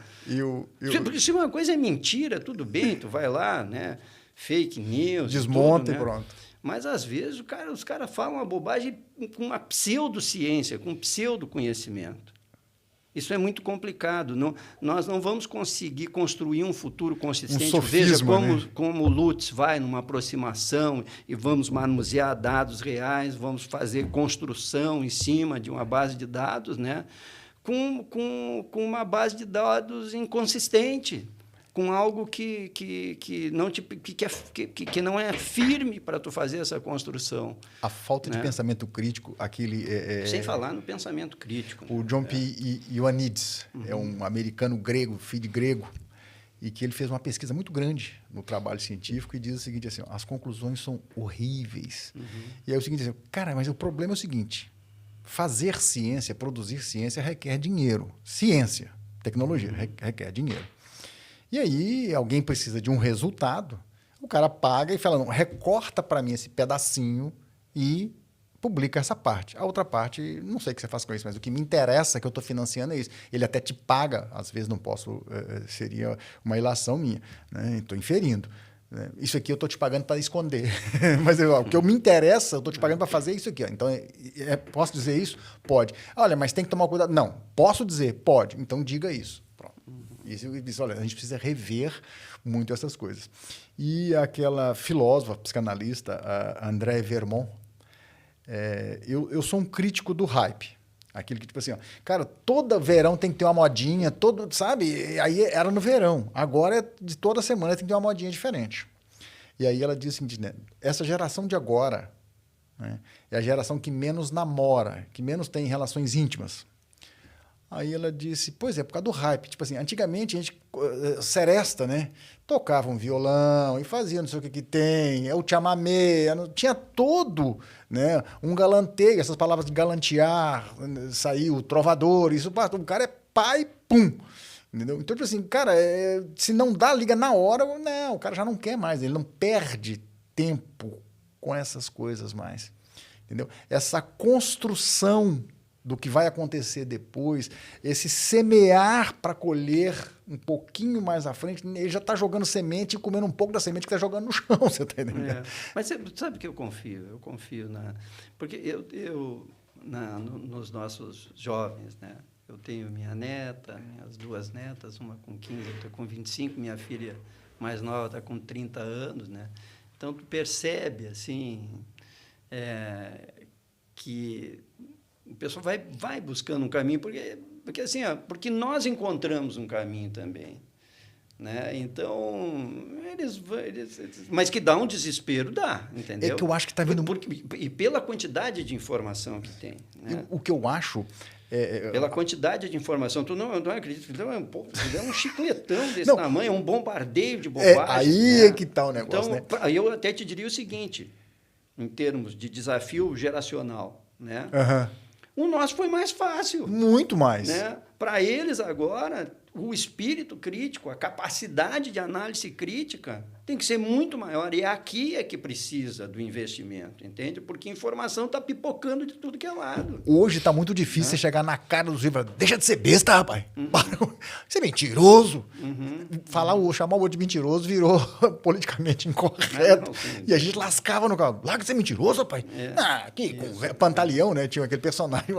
Porque se uma coisa é mentira, tudo bem, tu vai lá, né? Fake news... Desmonta tudo, né? E pronto. Mas, às vezes, os caras falam uma bobagem com uma pseudociência, com um pseudoconhecimento. Isso é muito complicado. Nós não vamos conseguir construir um futuro consistente. Sofismo, veja como o Lutz vai numa aproximação e vamos manusear dados reais, vamos fazer construção em cima de uma base de dados, né? com uma base de dados inconsistente, com algo que não é firme para tu fazer essa construção. A falta de né? pensamento crítico, aquele... Sem falar no pensamento crítico. O John P. Ioannidis é um americano grego, filho de grego, e que ele fez uma pesquisa muito grande no trabalho científico e diz o seguinte, assim, as conclusões são horríveis. E aí é o seguinte, assim, cara, mas o problema é o seguinte, fazer ciência, produzir ciência requer dinheiro. Ciência, tecnologia, requer dinheiro. E aí alguém precisa de um resultado, o cara paga e fala, não, recorta para mim esse pedacinho e publica essa parte. A outra parte, não sei o que você faz com isso, mas o que me interessa, que eu estou financiando, é isso. Ele até te paga, às vezes não posso, seria uma ilação minha, né? Estou inferindo. Né? Isso aqui eu estou te pagando para esconder. Mas o que me interessa, eu estou te pagando para fazer isso aqui. Ó. Então, posso dizer isso? Pode. Olha, mas tem que tomar cuidado. Não, posso dizer? Pode. Então, diga isso. Pronto. Isso, olha, a gente precisa rever muito essas coisas. E aquela filósofa, psicanalista, a André Vermont, eu sou um crítico do hype. Aquilo que, tipo assim, ó, cara, todo verão tem que ter uma modinha, sabe? Aí era no verão. Agora, de toda semana, tem que ter uma modinha diferente. E aí ela diz o seguinte, né? Essa geração de agora, né, é a geração que menos namora, que menos tem relações íntimas. Aí ela disse, pois é, por causa do hype. Tipo assim, antigamente a gente, seresta, né? Tocava um violão e fazia não sei o que tem, o chamamé, tinha todo, né? Um galanteio, essas palavras de galantear, saiu, trovador, isso, o cara é pai, pum. Entendeu? Então, tipo assim, cara, se não dá, liga na hora, não, o cara já não quer mais, ele não perde tempo com essas coisas mais. Entendeu? Essa construção do que vai acontecer depois, esse semear para colher um pouquinho mais à frente, ele já está jogando semente e comendo um pouco da semente que está jogando no chão, você está entendendo? Mas sabe que eu confio? Eu confio porque nos nossos jovens, né? Eu tenho minha neta, minhas duas netas, uma com 15, outra com 25, minha filha mais nova está com 30 anos, né? Então, tu percebe, assim, que o pessoal vai buscando um caminho, porque assim, porque nós encontramos um caminho também, né? Então, mas que dá um desespero, dá, entendeu? É que eu acho que está vindo... E pela quantidade de informação que tem. Né? O que eu acho... Pela quantidade de informação. Tu não acredita que é um chicletão desse tamanho, um bombardeio de bobagem. Aí né? É que está o negócio, então, né? Eu até te diria o seguinte, em termos de desafio geracional, né? O nosso foi mais fácil. Muito mais. Né? Para eles, agora, o espírito crítico, a capacidade de análise crítica tem que ser muito maior. E aqui é que precisa do investimento, entende? Porque a informação está pipocando de tudo que é lado. Hoje está muito difícil você chegar na cara dos livros e falar, deixa de ser besta, rapaz. Você é mentiroso. Chamar o outro de mentiroso virou politicamente incorreto. E a gente lascava no carro. Larga de ser mentiroso, rapaz. Aqui, com Pantaleão, né? Tinha aquele personagem.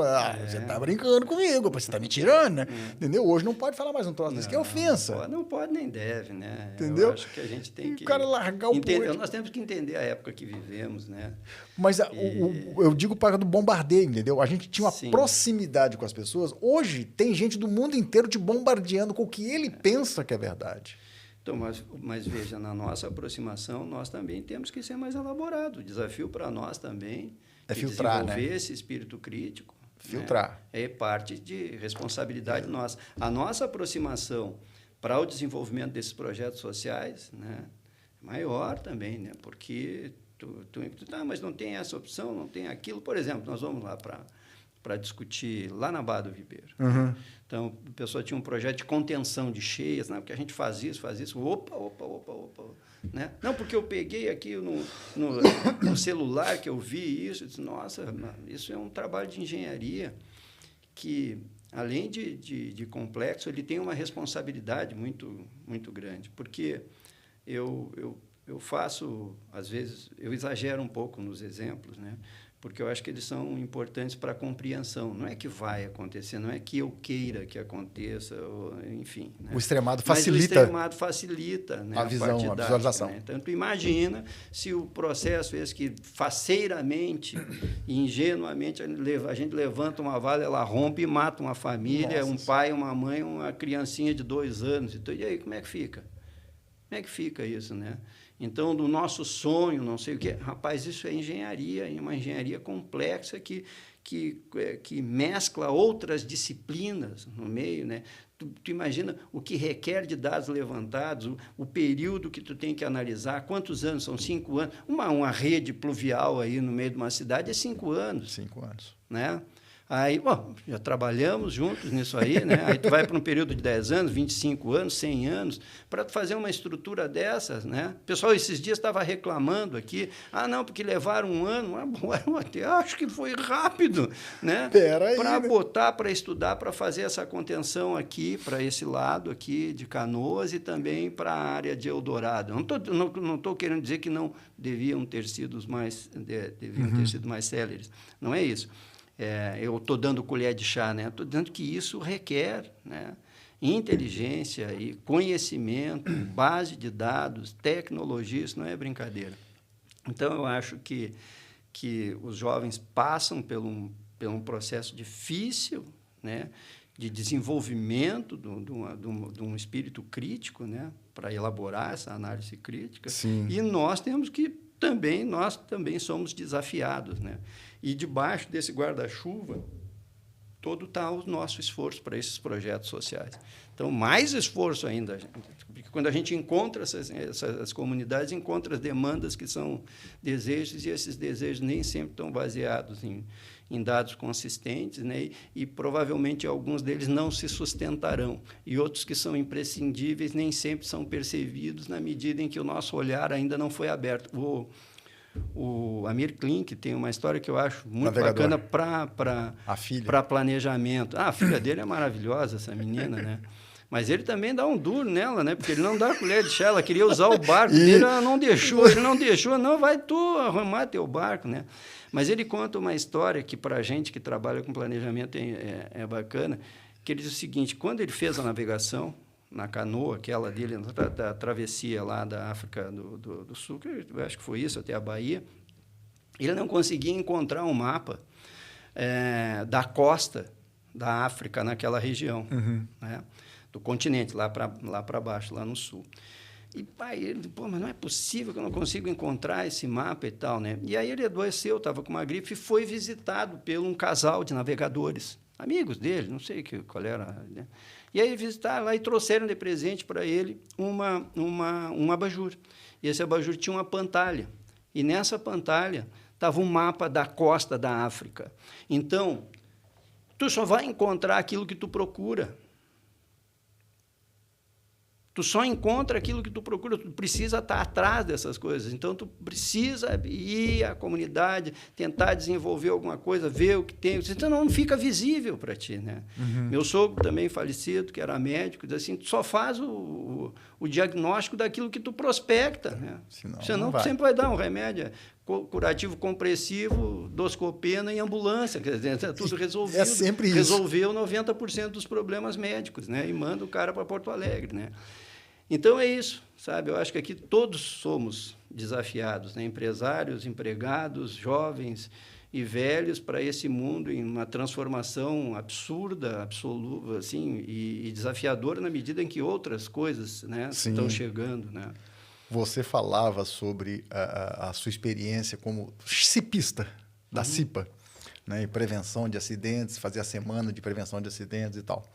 Você tá brincando comigo, rapaz. Você tá me tirando, né? Entendeu? Hoje não pode falar mais um troço desse, que é ofensa. Não pode nem deve, né? Entendeu? Eu acho que a gente tem que... O cara largar o poeta. Nós temos que entender a época que vivemos, né? Mas eu digo para do bombardeio, entendeu? A gente tinha uma proximidade com as pessoas. Hoje tem gente do mundo inteiro te bombardeando com o que ele pensa que é verdade. Então, mas veja, na nossa aproximação, nós também temos que ser mais elaborados. O desafio para nós também é filtrar, desenvolver, né? Esse espírito crítico. Filtrar. Né? É parte de responsabilidade nossa. A nossa aproximação para o desenvolvimento desses projetos sociais, né, é maior também, né? Porque mas não tem essa opção, não tem aquilo. Por exemplo, nós vamos lá para discutir lá na Barra do Ribeiro. Então, a pessoa tinha um projeto de contenção de cheias, né? Porque a gente faz isso. Opa. Né? Não, porque eu peguei aqui no celular que eu vi isso. Eu disse, nossa, isso é um trabalho de engenharia que, além de complexo, ele tem uma responsabilidade muito, muito grande. Porque eu faço, às vezes, eu exagero um pouco nos exemplos, né? porque eu acho que eles são importantes para a compreensão. Não é que vai acontecer, não é que eu queira que aconteça, ou, enfim. Né? O extremado facilita. Mas o extremado facilita, né, a visão, a visualização. Né? Então, tu imagina se o processo esse que faceiramente e ingenuamente a gente levanta uma vala, ela rompe e mata uma família, um pai, uma mãe, uma criancinha de 2 anos. Então, e aí, como é que fica? Como é que fica isso, né? Então, do nosso sonho, não sei o quê. Rapaz, isso é engenharia, uma engenharia complexa que mescla outras disciplinas no meio, né? Tu imagina o que requer de dados levantados, o período que tu tem que analisar, quantos anos, são 5 anos. Uma rede pluvial aí no meio de uma cidade é 5 anos. 5 anos. Né? Aí, bom, já trabalhamos juntos nisso aí, né? Aí tu vai para um período de 10 anos, 25 anos, 100 anos, para tu fazer uma estrutura dessas, né? O pessoal, esses dias estava reclamando aqui, não, porque levaram 1 ano, eu até acho que foi rápido, né? Para botar, para estudar, para fazer essa contenção aqui, para esse lado aqui de Canoas e também para a área de Eldorado. Não tô querendo dizer que não deviam ter sido mais céleres, não é isso. Eu estou dando colher de chá, né? Estou dizendo que isso requer, né, inteligência e conhecimento, base de dados, tecnologia, isso não é brincadeira. Então, eu acho que os jovens passam por um processo difícil, né, de desenvolvimento de um espírito crítico, né, para elaborar essa análise crítica. Sim. E nós temos que nós também somos desafiados, né? E debaixo desse guarda-chuva todo está o nosso esforço para esses projetos sociais. Então, mais esforço ainda, porque quando a gente encontra essas comunidades, encontra as demandas que são desejos, e esses desejos nem sempre estão baseados em dados consistentes, né? E provavelmente alguns deles não se sustentarão. E outros que são imprescindíveis nem sempre são percebidos na medida em que o nosso olhar ainda não foi aberto. O Amir Klink tem uma história que eu acho muito bacana para planejamento. A filha dele é maravilhosa, essa menina, né? Mas ele também dá um duro nela, né? Porque ele não dá colher de chá, ela queria usar o barco dele, ela não deixou, não, vai tu arrumar teu barco, né? Mas ele conta uma história que, para a gente que trabalha com planejamento, é bacana, que ele diz o seguinte: quando ele fez a navegação na canoa, aquela dele, da travessia lá da África do Sul, que eu acho que foi isso, até a Bahia, ele não conseguia encontrar um mapa da costa da África naquela região, né? Do continente, lá para baixo, lá no sul. E pai, ele, mas não é possível que eu não consigo encontrar esse mapa e tal, né? E aí ele adoeceu, estava com uma gripe e foi visitado por um casal de navegadores, amigos dele, não sei qual era, né? E aí visitaram lá e trouxeram de presente para ele um abajur. E esse abajur tinha uma pantalha. E nessa pantalha estava um mapa da costa da África. Então, tu só vai encontrar aquilo que tu procura. Tu só encontra aquilo que tu procura, tu precisa estar atrás dessas coisas. Então, tu precisa ir à comunidade, tentar desenvolver alguma coisa, ver o que tem. Então, não fica visível para ti, né? Meu sogro, também falecido, que era médico, diz assim, tu só faz o diagnóstico daquilo que tu prospecta, né? Senão tu sempre vai dar um remédio curativo compressivo, doscopena e ambulância. Quer dizer, é tudo resolvido. É sempre isso. Resolveu 90% dos problemas médicos, né? E manda o cara para Porto Alegre, né? Então, é isso, sabe? Eu acho que aqui todos somos desafiados, né? Empresários, empregados, jovens e velhos, para esse mundo em uma transformação absurda, absoluta, assim, e desafiadora na medida em que outras coisas, né, estão chegando, né? Você falava sobre a sua experiência como cipista da CIPA, né? E prevenção de acidentes, fazer a semana de prevenção de acidentes e tal.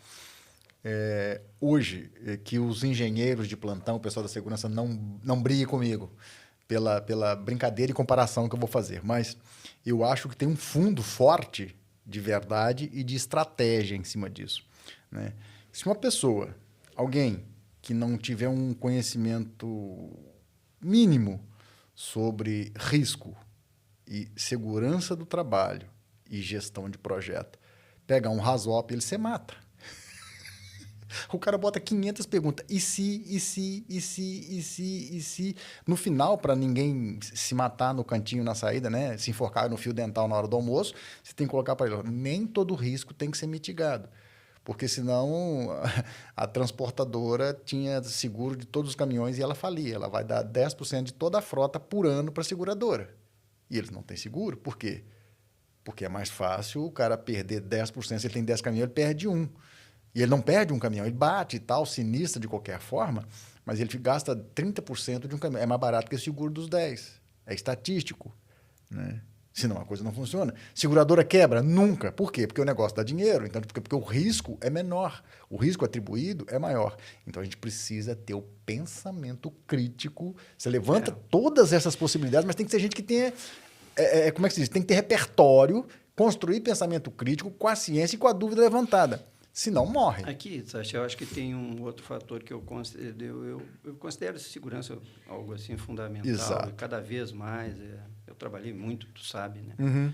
Hoje, que os engenheiros de plantão, o pessoal da segurança, não briguem comigo pela brincadeira e comparação que eu vou fazer, mas eu acho que tem um fundo forte de verdade e de estratégia em cima disso, né? Se uma pessoa, alguém que não tiver um conhecimento mínimo sobre risco e segurança do trabalho e gestão de projeto, pegar um RASOP, ele se mata. O cara bota 500 perguntas. E se, e se, e se, e se, e se... No final, para ninguém se matar no cantinho na saída, né? Se enforcar no fio dental na hora do almoço, você tem que colocar para ele, ó, nem todo risco tem que ser mitigado. Porque senão a transportadora tinha seguro de todos os caminhões e ela falia. Ela vai dar 10% de toda a frota por ano para a seguradora. E eles não têm seguro. Por quê? Porque é mais fácil o cara perder 10%. Se ele tem 10 caminhões, ele perde um. E ele não perde um caminhão, ele bate e tal, sinistra de qualquer forma, mas ele gasta 30% de um caminhão. É mais barato que o seguro dos 10. É estatístico, né? Senão a coisa não funciona. Seguradora quebra? Nunca. Por quê? Porque o negócio dá dinheiro. Então, porque o risco é menor. O risco atribuído é maior. Então, a gente precisa ter o pensamento crítico. Você levanta todas essas possibilidades, mas tem que ser gente que tenha... como é que se diz? Tem que ter repertório, construir pensamento crítico com a ciência e com a dúvida levantada. Senão, morre. Aqui, Sacha, eu acho que tem um outro fator que eu considero segurança algo assim fundamental. Exato. E cada vez mais, eu trabalhei muito, tu sabe, né? Uhum.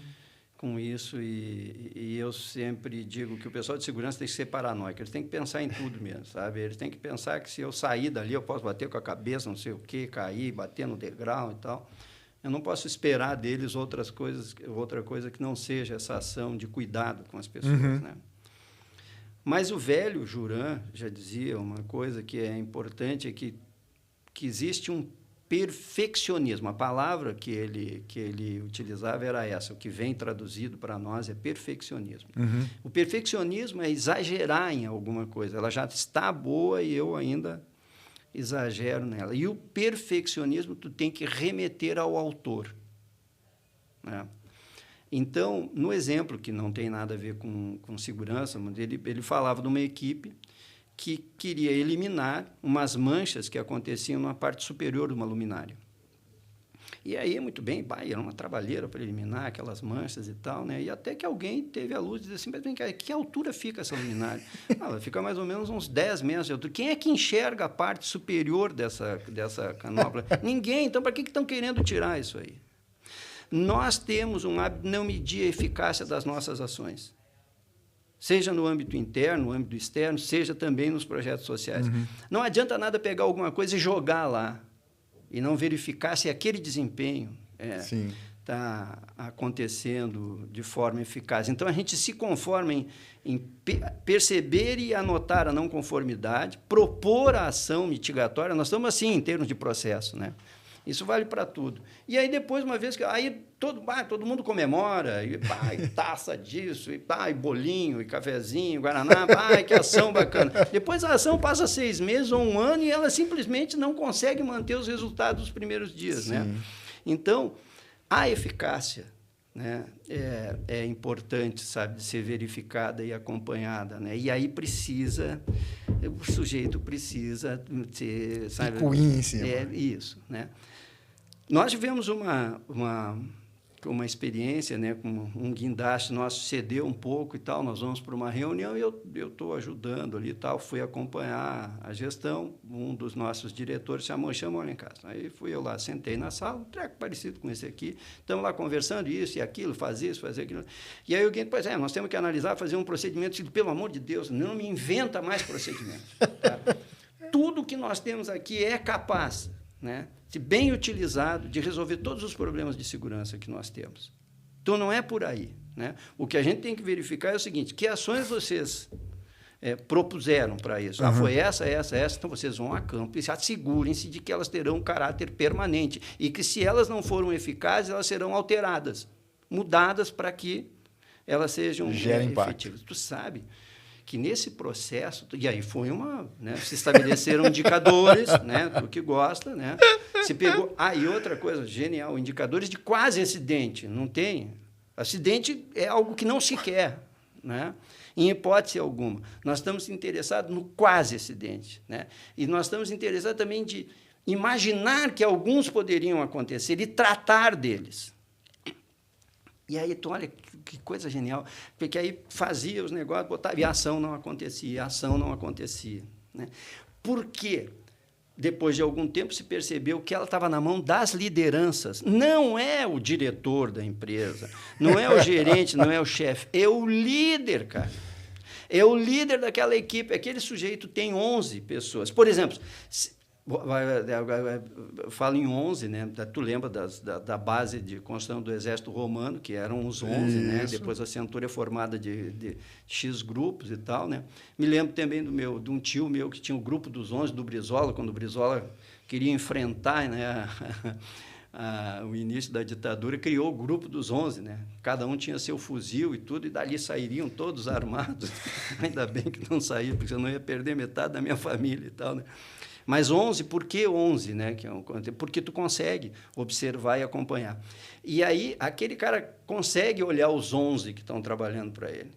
Com isso, e eu sempre digo que o pessoal de segurança tem que ser paranoico, eles têm que pensar em tudo mesmo, sabe? Eles têm que pensar que se eu sair dali, eu posso bater com a cabeça, não sei o quê, cair, bater no degrau e tal. Eu não posso esperar deles outra coisa que não seja essa ação de cuidado com as pessoas, né? Mas o velho Juran já dizia uma coisa que é importante, é que existe um perfeccionismo. A palavra que ele utilizava era essa, o que vem traduzido para nós é perfeccionismo. Uhum. O perfeccionismo é exagerar em alguma coisa. Ela já está boa e eu ainda exagero nela. E o perfeccionismo tu tem que remeter ao autor, né? Então, no exemplo, que não tem nada a ver com segurança, ele falava de uma equipe que queria eliminar umas manchas que aconteciam na parte superior de uma luminária. E aí, muito bem, era uma trabalheira para eliminar aquelas manchas e tal, né? E até que alguém teve a luz e disse assim, mas que altura fica essa luminária? Ela fica mais ou menos uns 10 metros de altura. Quem é que enxerga a parte superior dessa canopla? Ninguém. Então, para que estão querendo tirar isso aí? Nós temos um hábito de não medir a eficácia das nossas ações. Seja no âmbito interno, no âmbito externo, seja também nos projetos sociais. Uhum. Não adianta nada pegar alguma coisa e jogar lá e não verificar se aquele desempenho está acontecendo de forma eficaz. Então, a gente se conforma em perceber e anotar a não conformidade, propor a ação mitigatória. Nós estamos assim em termos de processo, né? Isso vale para tudo. E aí, depois, uma vez que... Aí, todo mundo comemora, e taça disso, e bolinho, e cafezinho, guaraná, que ação bacana. Depois, a ação passa 6 meses ou 1 ano e ela simplesmente não consegue manter os resultados dos primeiros dias, né? Então, a eficácia, né, é importante, sabe, de ser verificada e acompanhada, né? E aí o sujeito precisa ter... Sabe, picuinha em cima. Isso, né? Nós tivemos uma experiência, né, com um guindaste nosso cedeu um pouco e tal, nós vamos para uma reunião e eu estou ajudando ali e tal, fui acompanhar a gestão, um dos nossos diretores chamou lá em casa. Aí fui eu lá, sentei na sala, um treco parecido com esse aqui, estamos lá conversando isso e aquilo, fazer isso, fazer aquilo. E aí alguém, nós temos que analisar, fazer um procedimento, pelo amor de Deus, não me inventa mais procedimentos. Tá? Tudo que nós temos aqui é capaz, né, se bem utilizado, de resolver todos os problemas de segurança que nós temos. Então, não é por aí, né? O que a gente tem que verificar é o seguinte, que ações vocês propuseram para isso? Foi essa, então vocês vão a campo e assegurem-se de que elas terão um caráter permanente e que, se elas não foram eficazes, elas serão alteradas, mudadas para que elas sejam efetivas. Tu sabe que nesse processo, e aí foi né, se estabeleceram indicadores, né, do que gosta, né, se pegou, e outra coisa genial, indicadores de quase acidente, não tem, acidente é algo que não se quer, né, em hipótese alguma, nós estamos interessados no quase acidente, né, e nós estamos interessados também de imaginar que alguns poderiam acontecer e tratar deles. E aí, tu olha que coisa genial, porque aí fazia os negócios, botava, e a ação não acontecia, né? Por quê? Depois de algum tempo se percebeu que ela estava na mão das lideranças. Não é o diretor da empresa, não é o gerente, não é o chefe, é o líder, cara. É o líder daquela equipe. Aquele sujeito tem 11 pessoas. Por exemplo, eu falo em 11, né? Tu lembra da base de construção do exército romano, que eram os 11, né? Depois a centúria é formada de X grupos e tal, né? Me lembro também de um tio meu que tinha o grupo dos 11 do Brizola, quando o Brizola queria enfrentar, né, o início da ditadura, criou o grupo dos 11, né? Cada um tinha seu fuzil e tudo, e dali sairiam todos armados. Ainda bem que não saíam, porque eu não ia perder metade da minha família e tal, né? Mas 11, por que 11? Né? Porque tu consegue observar e acompanhar. E aí, aquele cara consegue olhar os 11 que estão trabalhando para ele.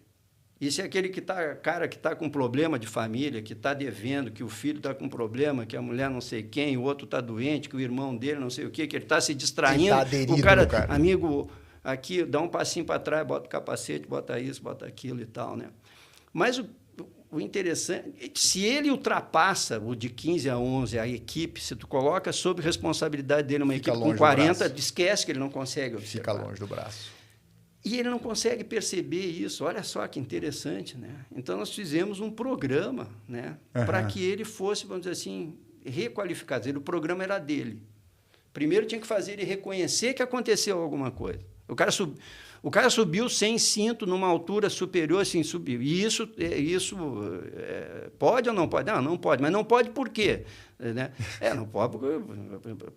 E se aquele cara que está com problema de família, que está devendo, que o filho está com problema, que a mulher não sei quem, o outro está doente, que o irmão dele não sei o quê, que ele está se distraindo, o cara, amigo, aqui, dá um passinho para trás, bota o capacete, bota isso, bota aquilo e tal, né? Mas o interessante, se ele ultrapassa o de 15 a 11, a equipe, se tu coloca sob responsabilidade dele uma equipe com 40, esquece que ele não consegue observar. Fica longe do braço. E ele não consegue perceber isso. Olha só que interessante, né? Então, nós fizemos um programa, né, para que ele fosse, vamos dizer assim, requalificado. O programa era dele. Primeiro tinha que fazer ele reconhecer que aconteceu alguma coisa. O cara subiu sem cinto numa altura superior, assim, subiu. E isso pode ou não pode? Não pode. Mas não pode por quê? Né? Não pode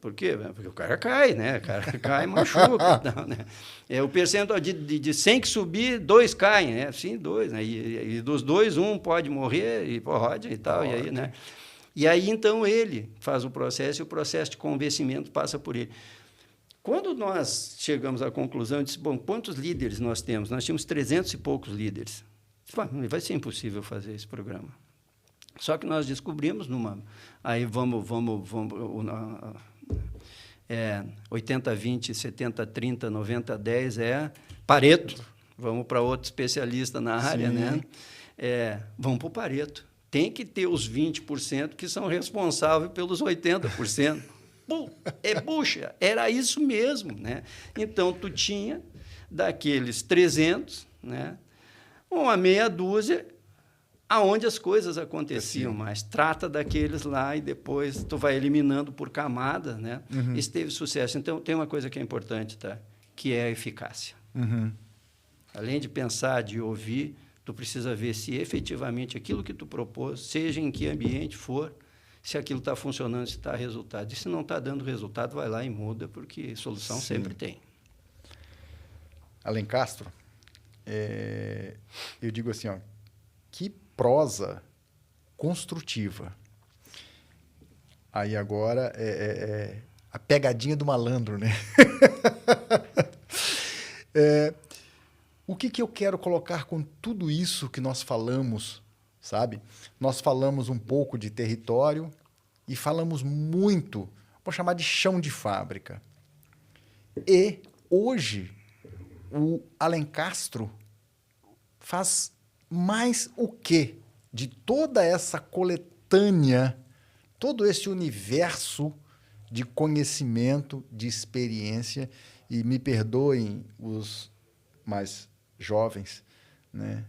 por quê? Porque o cara cai, né? O cara cai e machuca. Não, né? O percentual de 100 que subir, 2 caem. Né? Sim, 2. Né? E dos 2, 1 pode morrer e pode e tal. E aí, né? E aí, então, ele faz o processo e o processo de convencimento passa por ele. Quando nós chegamos à conclusão, eu disse, bom, quantos líderes nós temos? Nós tínhamos 300 e poucos líderes. Vai ser impossível fazer esse programa. Só que nós descobrimos aí vamos 80-20, 70-30, 90-10 é Pareto. Vamos para outro especialista na área, sim, né? Vamos para o Pareto. Tem que ter os 20% que são responsáveis pelos 80%. Bucha, era isso mesmo, né? Então, tu tinha daqueles 300, né, uma meia dúzia aonde as coisas aconteciam, mas trata daqueles lá e depois tu vai eliminando por camada, né? Isso teve sucesso. Então, tem uma coisa que é importante, tá? Que é a eficácia. Além de pensar, de ouvir, tu precisa ver se efetivamente aquilo que tu propôs, seja em que ambiente for, se aquilo está funcionando, se está resultado. E se não está dando resultado, vai lá e muda, porque solução sempre tem. Alencastro, eu digo assim, ó, que prosa construtiva. Aí agora a pegadinha do malandro, né? O que eu quero colocar com tudo isso que nós falamos, sabe? Nós falamos um pouco de território e falamos muito, vou chamar de chão de fábrica. E hoje o Alencastro faz mais o quê? De toda essa coletânea, todo esse universo de conhecimento, de experiência, e me perdoem os mais jovens, né?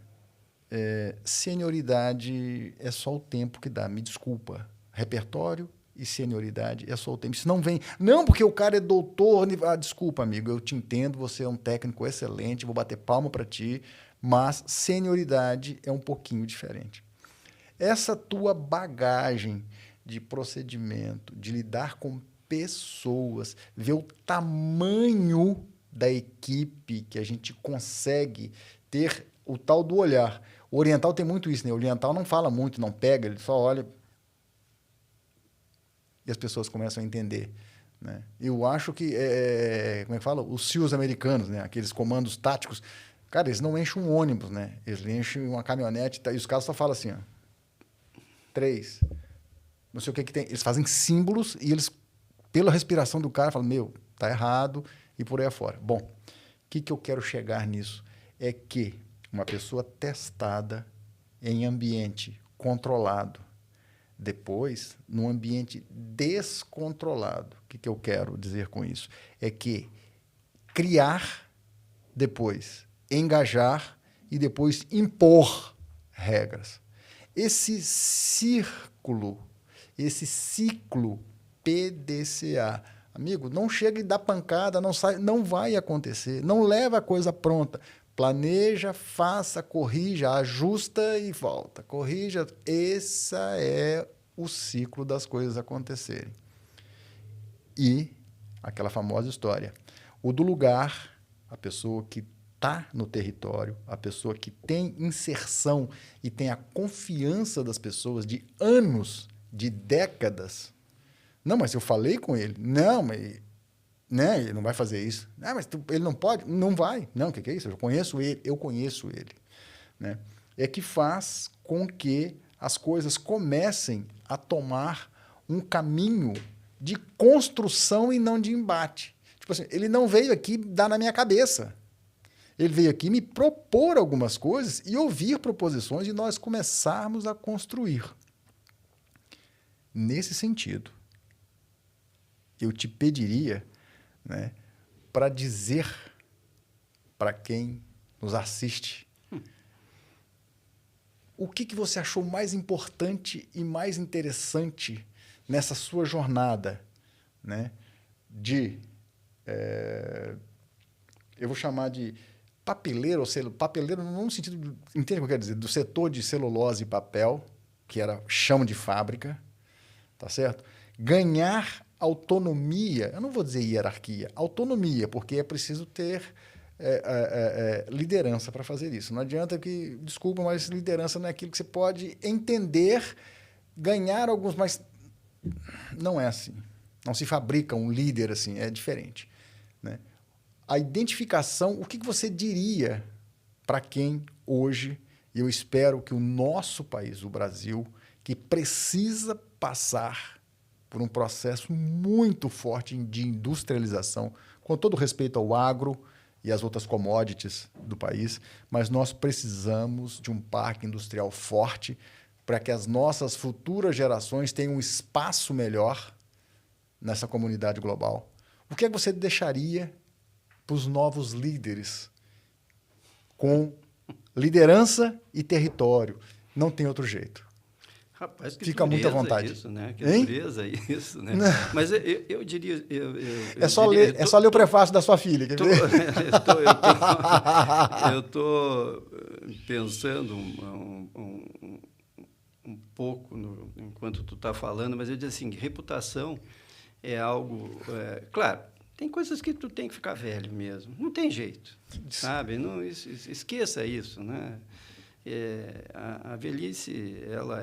Senioridade é só o tempo que dá, me desculpa. Repertório e senioridade é só o tempo. Isso não vem... Não, porque o cara é doutor... desculpa, amigo, eu te entendo, você é um técnico excelente, vou bater palma para ti, mas senioridade é um pouquinho diferente. Essa tua bagagem de procedimento, de lidar com pessoas, ver o tamanho da equipe que a gente consegue ter o tal do olhar. O oriental tem muito isso, né? O oriental não fala muito, não pega, ele só olha e as pessoas começam a entender, né? Eu acho que, como é que fala? Os SEALs americanos, né? Aqueles comandos táticos, cara, eles não enchem um ônibus, né? Eles enchem uma caminhonete e os caras só falam assim, ó, 3, não sei o que tem. Eles fazem símbolos e eles, pela respiração do cara, falam, meu, tá errado e por aí afora. Bom, o que eu quero chegar nisso? É que uma pessoa testada em ambiente controlado, depois, num ambiente descontrolado. O que eu quero dizer com isso? É que criar, depois engajar e depois impor regras. Esse círculo, esse ciclo PDCA, amigo, não chega e dá pancada, não sai, não vai acontecer. Não leva a coisa pronta. Planeja, faça, corrija, ajusta e volta. Corrija. Esse é o ciclo das coisas acontecerem. E aquela famosa história. O do lugar, a pessoa que está no território, a pessoa que tem inserção e tem a confiança das pessoas de anos, de décadas. Não, mas eu falei com ele. Não, mas né, ele não vai fazer isso. Ah, mas ele não pode? Não vai. Não, o que é isso? Eu conheço ele. Né? É que faz com que as coisas comecem a tomar um caminho de construção e não de embate. Tipo assim, ele não veio aqui dar na minha cabeça. Ele veio aqui me propor algumas coisas e ouvir proposições e nós começarmos a construir. Nesse sentido, eu te pediria, né, para dizer para quem nos assiste o que você achou mais importante e mais interessante nessa sua jornada, né, de, eu vou chamar de papeleiro, ou papeleiro não no sentido, entende o que eu quero dizer, do setor de celulose e papel, que era chão de fábrica, tá certo? Ganhar autonomia, eu não vou dizer hierarquia, autonomia, porque é preciso ter liderança para fazer isso. Não adianta que, desculpa, mas liderança não é aquilo que você pode entender, ganhar alguns, mas não é assim. Não se fabrica um líder assim, é diferente, né? A identificação, o que você diria para quem hoje, eu espero que o nosso país, o Brasil, que precisa passar por um processo muito forte de industrialização, com todo respeito ao agro e às outras commodities do país, mas nós precisamos de um parque industrial forte para que as nossas futuras gerações tenham um espaço melhor nessa comunidade global. O que é que você deixaria para os novos líderes com liderança e território? Não tem outro jeito. Rapaz, que fica muito à vontade. Isso, né? Que dureza isso, né? Mas eu diria... É só ler o prefácio da sua filha. Quer ver? Eu estou pensando um pouco enquanto tu está falando, mas eu digo assim, reputação é algo... claro, tem coisas que tu tem que ficar velho mesmo. Não tem jeito, sabe? Não, esqueça isso, né? A velhice, ela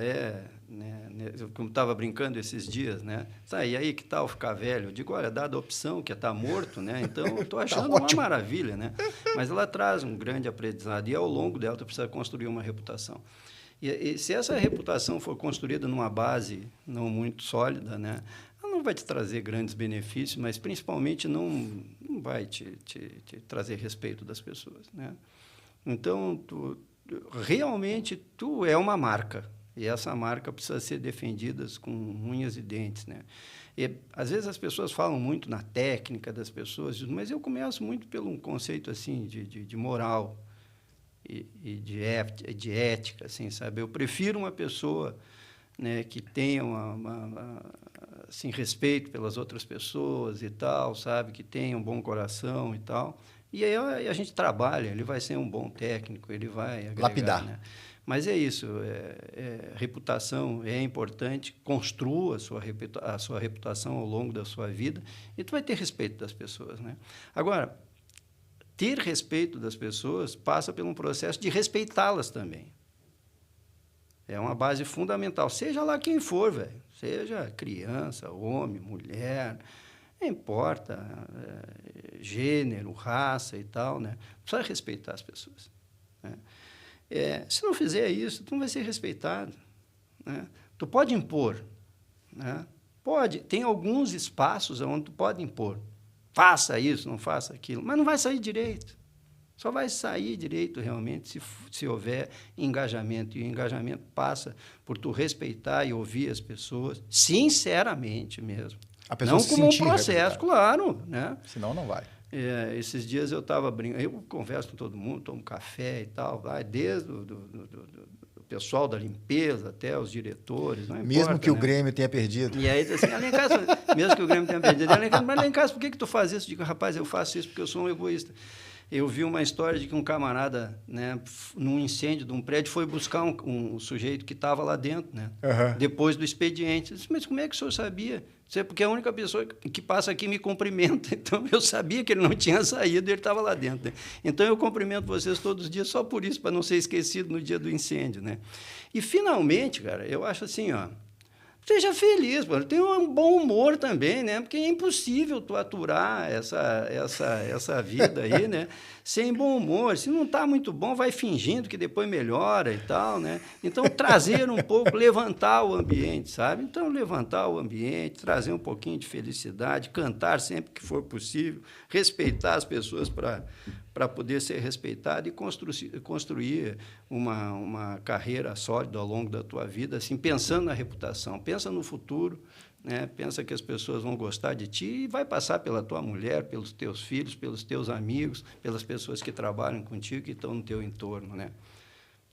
né, como estava brincando esses dias, né? E aí que tal ficar velho? Eu digo, olha, dada a opção que é estar morto, né? Então, eu estou achando uma maravilha, né? Mas ela traz um grande aprendizado e ao longo dela tu precisa construir uma reputação. E se essa reputação for construída numa base não muito sólida, né? Ela não vai te trazer grandes benefícios, mas principalmente não vai te trazer respeito das pessoas, né? Então, realmente tu é uma marca e essa marca precisa ser defendida com unhas e dentes, né? E às vezes as pessoas falam muito na técnica das pessoas, mas eu começo muito pelo um conceito assim de moral e de ética, assim, sabe? Eu prefiro uma pessoa, né, que tenha assim, respeito pelas outras pessoas e tal, sabe? Que tenha um bom coração e tal. E aí a gente trabalha, ele vai ser um bom técnico, ele vai agregar, lapidar. Né? Mas é isso, reputação é importante, construa a sua reputação ao longo da sua vida e tu vai ter respeito das pessoas, né? Agora, ter respeito das pessoas passa por um processo de respeitá-las também. É uma base fundamental, seja lá quem for, velho, seja criança, homem, mulher... Não importa gênero, raça e tal, né? Precisa respeitar as pessoas, né? Se não fizer isso, tu não vai ser respeitado, né? Tu pode impor, né? Pode, tem alguns espaços onde tu pode impor. Faça isso, não faça aquilo, mas não vai sair direito. Só vai sair direito realmente se houver engajamento. E o engajamento passa por tu respeitar e ouvir as pessoas, sinceramente mesmo. Não como um processo, claro, né? Senão não vai. Esses dias eu estava brincando, eu converso com todo mundo, tomo café e tal, vai desde o pessoal da limpeza, até os diretores, não mesmo importa, que o né? Grêmio tenha perdido. E aí, assim, Alencar, mesmo que o Grêmio tenha perdido, Alencar, mas Alencar, por que tu faz isso? Eu digo, rapaz, eu faço isso porque eu sou um egoísta. Eu vi uma história de que um camarada, né, num incêndio de um prédio, foi buscar um sujeito que estava lá dentro, né, depois do expediente. Eu disse, mas como é que o senhor sabia? Porque a única pessoa que passa aqui me cumprimenta. Então, eu sabia que ele não tinha saído e ele estava lá dentro. Né? Então, eu cumprimento vocês todos os dias só por isso, para não ser esquecido no dia do incêndio. Né? E, finalmente, cara, eu acho assim, ó, seja feliz, mano. Tenha um bom humor também, né? Porque é impossível tu aturar essa vida aí, né? Sem bom humor. Se não está muito bom, vai fingindo que depois melhora e tal, né? Então, trazer um pouco, levantar o ambiente, sabe? Então, levantar o ambiente, trazer um pouquinho de felicidade, cantar sempre que for possível, respeitar as pessoas para poder ser respeitado e construir uma carreira sólida ao longo da tua vida, assim, pensando na reputação, pensa no futuro, né? Pensa que as pessoas vão gostar de ti e vai passar pela tua mulher, pelos teus filhos, pelos teus amigos, pelas pessoas que trabalham contigo, que estão no teu entorno, né?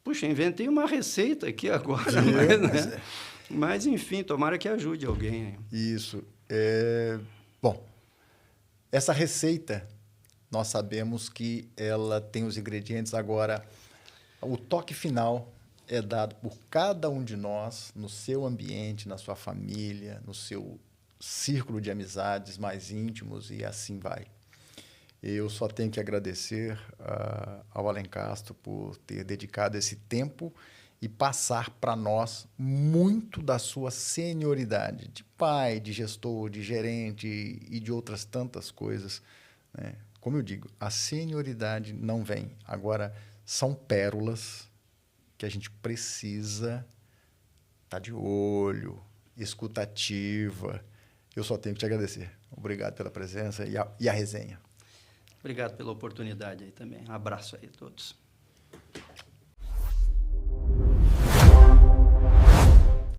Puxa, inventei uma receita aqui agora, né? Mas, enfim, tomara que ajude alguém. Isso. Bom, essa receita, nós sabemos que ela tem os ingredientes. Agora, o toque final é dado por cada um de nós, no seu ambiente, na sua família, no seu círculo de amizades mais íntimos, e assim vai. Eu só tenho que agradecer ao Alencastro por ter dedicado esse tempo e passar para nós muito da sua senioridade, de pai, de gestor, de gerente e de outras tantas coisas, né? Como eu digo, a senioridade não vem. Agora, são pérolas que a gente precisa estar de olho, escutativa. Eu só tenho que te agradecer. Obrigado pela presença e a resenha. Obrigado pela oportunidade aí também. Um abraço aí a todos.